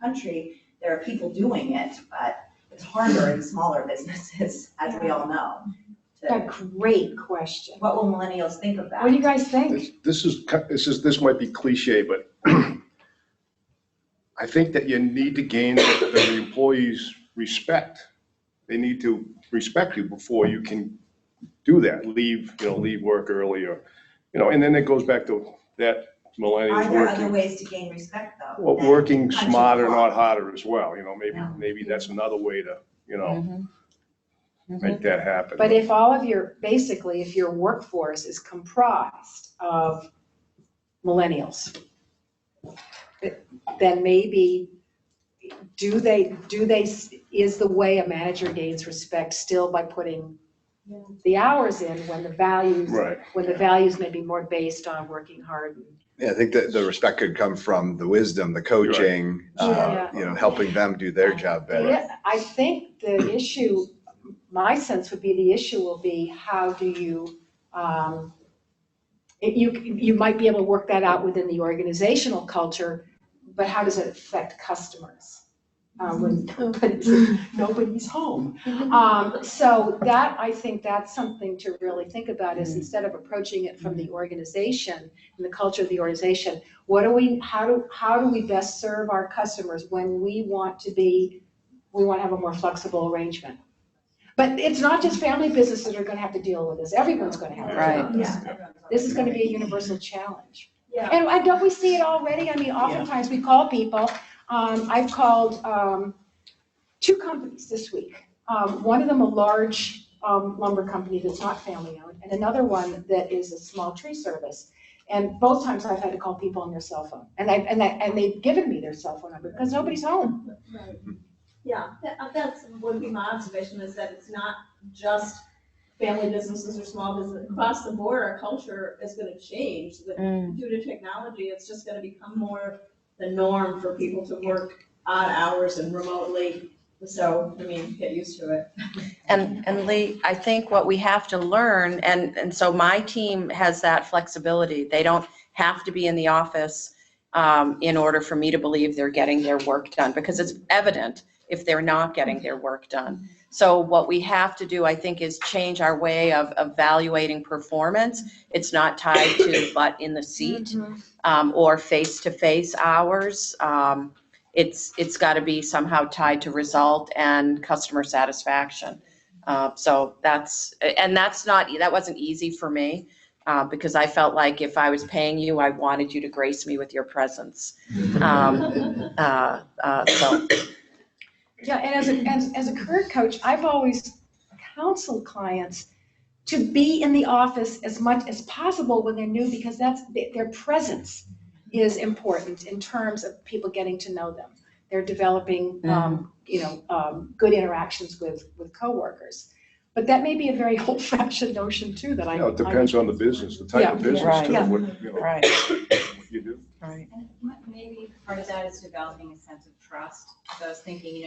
country, there are people doing it, but it's harder in smaller businesses, as we all know. A great question. What will millennials think of that? What do you guys think? This might be cliche, but I think that you need to gain the employees' respect. They need to respect you before you can do that. Leave work early, or, and then it goes back to that millennials Are there working. other ways to gain respect, though? Well, than working punching smarter, the not clock? harder as well, maybe that's another way to, make that happen. But if all of if your workforce is comprised of millennials, then maybe is the way a manager gains respect still by putting the hours in when the values, Right. when the values may be more based on working hard? Yeah, I think that the respect could come from the wisdom, the coaching, Yeah. helping them do their job better. Yeah, I think the issue, my sense would be the issue will be how do you, you might be able to work that out within the organizational culture, but how does it affect customers? When nobody's home. So that, I think that's something to really think about, is instead of approaching it from the organization and the culture of the organization, how do we best serve our customers when we want to have a more flexible arrangement? But it's not just family businesses that are gonna have to deal with this, everyone's gonna have to deal with this. This is gonna be a universal challenge. Yeah. And don't we see it already? I mean, oftentimes we call people. I've called 2 companies this week. One of them a large lumber company that's not family owned, and another one that is a small tree service. And both times I've had to call people on their cell phone, and they've given me their cell phone number because nobody's home. Right. Yeah, that's would be my observation, is that it's not just family businesses or small business. Across the board, our culture is going to change. Due to technology, it's just going to become more the norm for people to work odd hours and remotely. So, get used to it. And Lee, I think what we have to learn, and so my team has that flexibility. They don't have to be in the office in order for me to believe they're getting their work done, because it's evident if they're not getting their work done. So what we have to do, I think, is change our way of evaluating performance. It's not tied to butt in the seat or face-to-face hours. It's got to be somehow tied to result and customer satisfaction. So that wasn't easy for me, because I felt like if I was paying you, I wanted you to grace me with your presence. So. Yeah, and as a career coach, I've always counseled clients to be in the office as much as possible when they're new, because their presence is important in terms of people getting to know them. They're developing, good interactions with coworkers. But that may be a very old-fashioned notion too, that It depends on the business, the type of business too, Right. what you do. Right. And maybe part of that is developing a sense of trust. So I was thinking,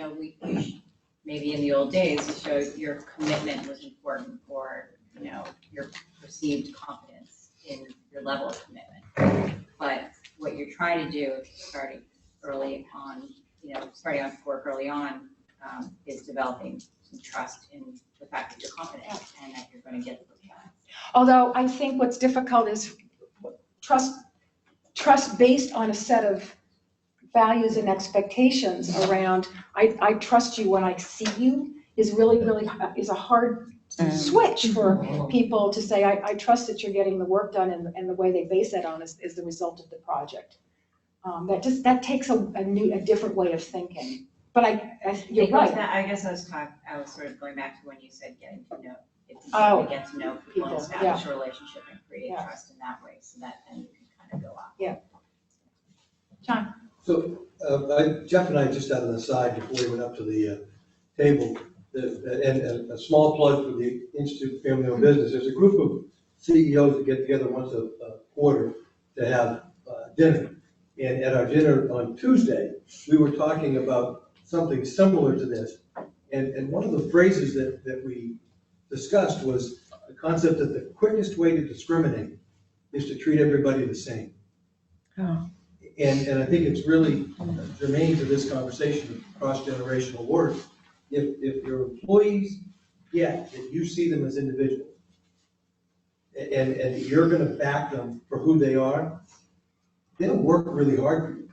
maybe in the old days, you showed your commitment was important, or, your perceived confidence in your level of commitment. But what you're trying to do, starting early on, starting off work early on, is developing some trust in the fact that you're confident and that you're going to get the performance. Although I think what's difficult is trust based on a set of values and expectations around, I trust you when I see you, is really is a hard switch for people to say, I trust that you're getting the work done, and the way they base that on is the result of the project. That takes a different way of thinking. But you're right. I guess I was sort of going back to when you said getting to know, if you get to know people and establish a relationship and create trust in that way, so that then you can kind of go up. Yeah. John. So Jeff and I just had an aside before we went up to the table, and a small plug for the Institute of Family Owned Business. There's a group of CEOs that get together once a quarter to have dinner. And at our dinner on Tuesday, we were talking about something similar to this. And one of the phrases that we discussed was the concept that the quickest way to discriminate is to treat everybody the same. Oh. And I think it's really germane to this conversation of cross-generational work. If your employees get that you see them as individuals, and you're gonna back them for who they are, they'll work really hard for you.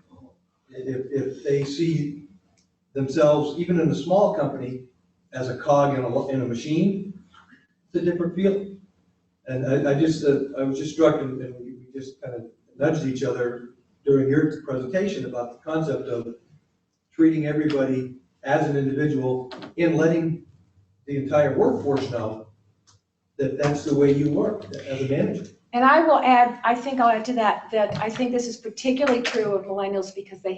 If they see themselves, even in a small company, as a cog in a machine, it's a different feeling. And I was just struck, and we just kind of nudged each other during your presentation about the concept of treating everybody as an individual and letting the entire workforce know that that's the way you work as a manager. And I will add, I'll add to that I think this is particularly true of millennials, because they've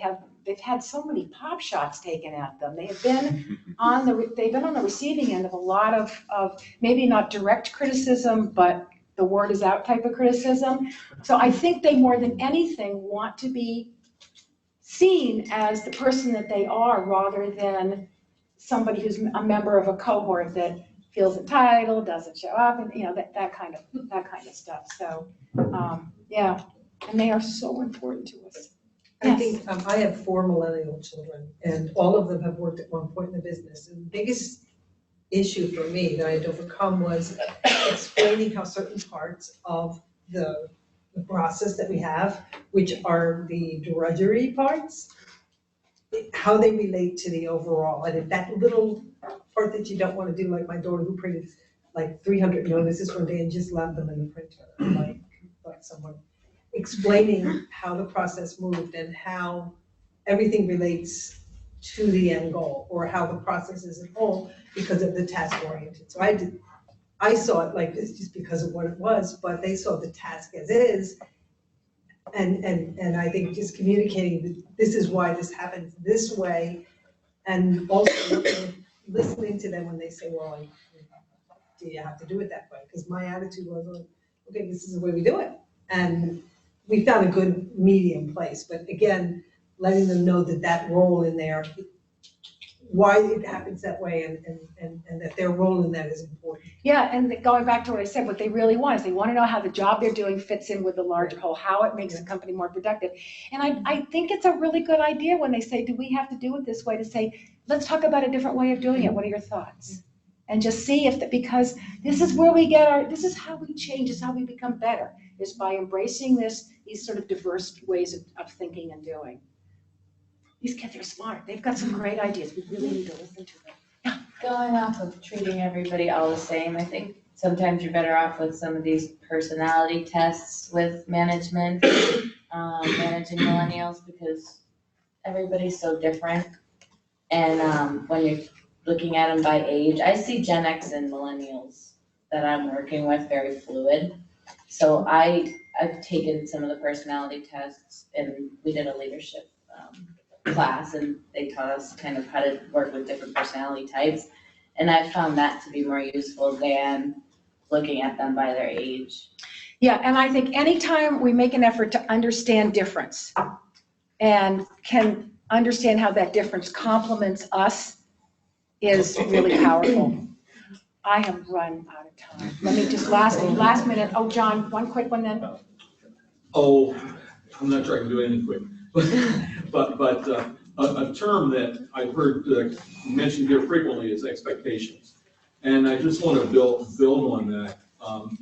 had so many pop shots taken at them. They have been on the receiving end of a lot of maybe not direct criticism, but the word is out type of criticism. So I think they more than anything want to be seen as the person that they are, rather than somebody who's a member of a cohort that feels entitled, doesn't show up, and that kind of stuff. So yeah, and they are so important to us. I think I have 4 millennial children, and all of them have worked at one point in the business. And the biggest issue for me that I had to overcome was explaining how certain parts of the process that we have, which are the drudgery parts, how they relate to the overall. And if that little part that you don't want to do, like my daughter who printed like 300 notices one day and just left them in the printer, like someone explaining how the process moved and how everything relates to the end goal, or how the process is a whole because of the task oriented. So I saw it like this just because of what it was, but they saw the task as is. And I think just communicating that this is why this happens this way, and also listening to them when they say, well, do you have to do it that way? Because my attitude was, okay, this is the way we do it. And we found a good medium place, but again, letting them know that role in there, why it happens that way, and that their role in that is important. Yeah, and going back to what I said, what they really want is they want to know how the job they're doing fits in with the larger whole, how it makes the company more productive. And I think it's a really good idea when they say, do we have to do it this way, to say, let's talk about a different way of doing it. What are your thoughts? And just see because this is where we this is how we change, this is how we become better, is by embracing these sort of diverse ways of thinking and doing. These kids are smart. They've got some great ideas. We really need to listen to them. Yeah. Going off of treating everybody all the same, I think sometimes you're better off with some of these personality tests with management, managing millennials, because everybody's so different. And when you're looking at them by age, I see Gen X and millennials that I'm working with very fluid. So I've taken some of the personality tests, and we did a leadership class, and they taught us kind of how to work with different personality types. And I found that to be more useful than looking at them by their age. Yeah, and I think anytime we make an effort to understand difference and can understand how that difference complements us is really powerful. I have run out of time. Let me just last minute. Oh, John, one quick one then. Oh, I'm not trying to do anything quick. But a term that I've heard mentioned here frequently is expectations. And I just want to build on that.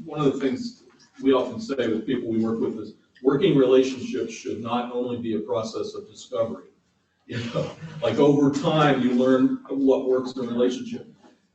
One of the things we often say with people we work with is working relationships should not only be a process of discovery. You know, like over time, you learn what works in a relationship.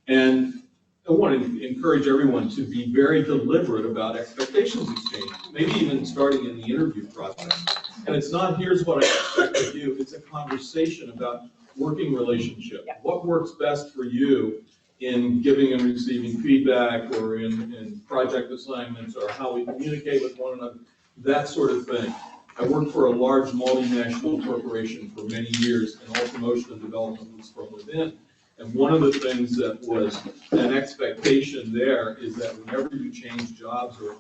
And I want to encourage everyone to be very deliberate about expectations exchange, maybe even starting in the interview process. And it's not, here's what I expect of you, it's a conversation about working relationship. What works best for you in giving and receiving feedback, or in project assignments, or how we communicate with one another, that sort of thing. I worked for a large multinational corporation for many years, and all promotion and development was from within. And one of the things that was an expectation there is that whenever you change jobs or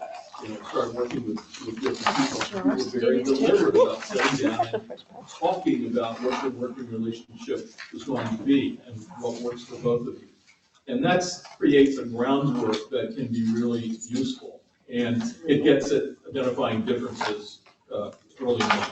start working with different people, you were very deliberate about sitting down and talking about what your working relationship is going to be and what works for both of you. And that creates a groundwork that can be really useful. And it gets at identifying differences early on.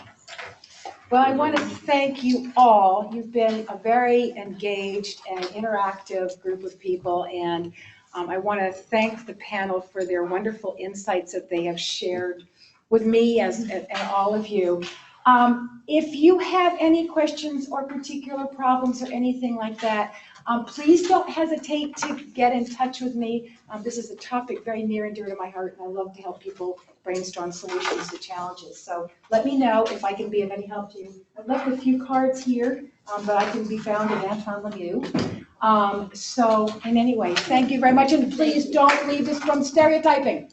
Well, I want to thank you all. You've been a very engaged and interactive group of people, and I want to thank the panel for their wonderful insights that they have shared with me and all of you. If you have any questions or particular problems or anything like that, please don't hesitate to get in touch with me. This is a topic very near and dear to my heart, and I love to help people brainstorm solutions to challenges. So let me know if I can be of any help to you. I've left a few cards here, but I can be found at Anton Lemieux. So in any way, thank you very much, and please don't leave this from stereotyping.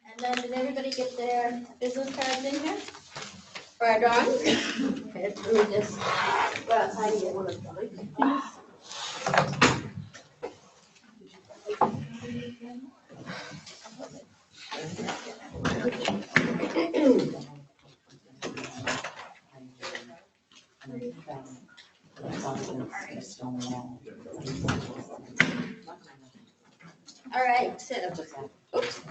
And then did everybody get their business cards in here? For our drawings? Okay, let me just go outside and get one of the drawings. All right, so, oops.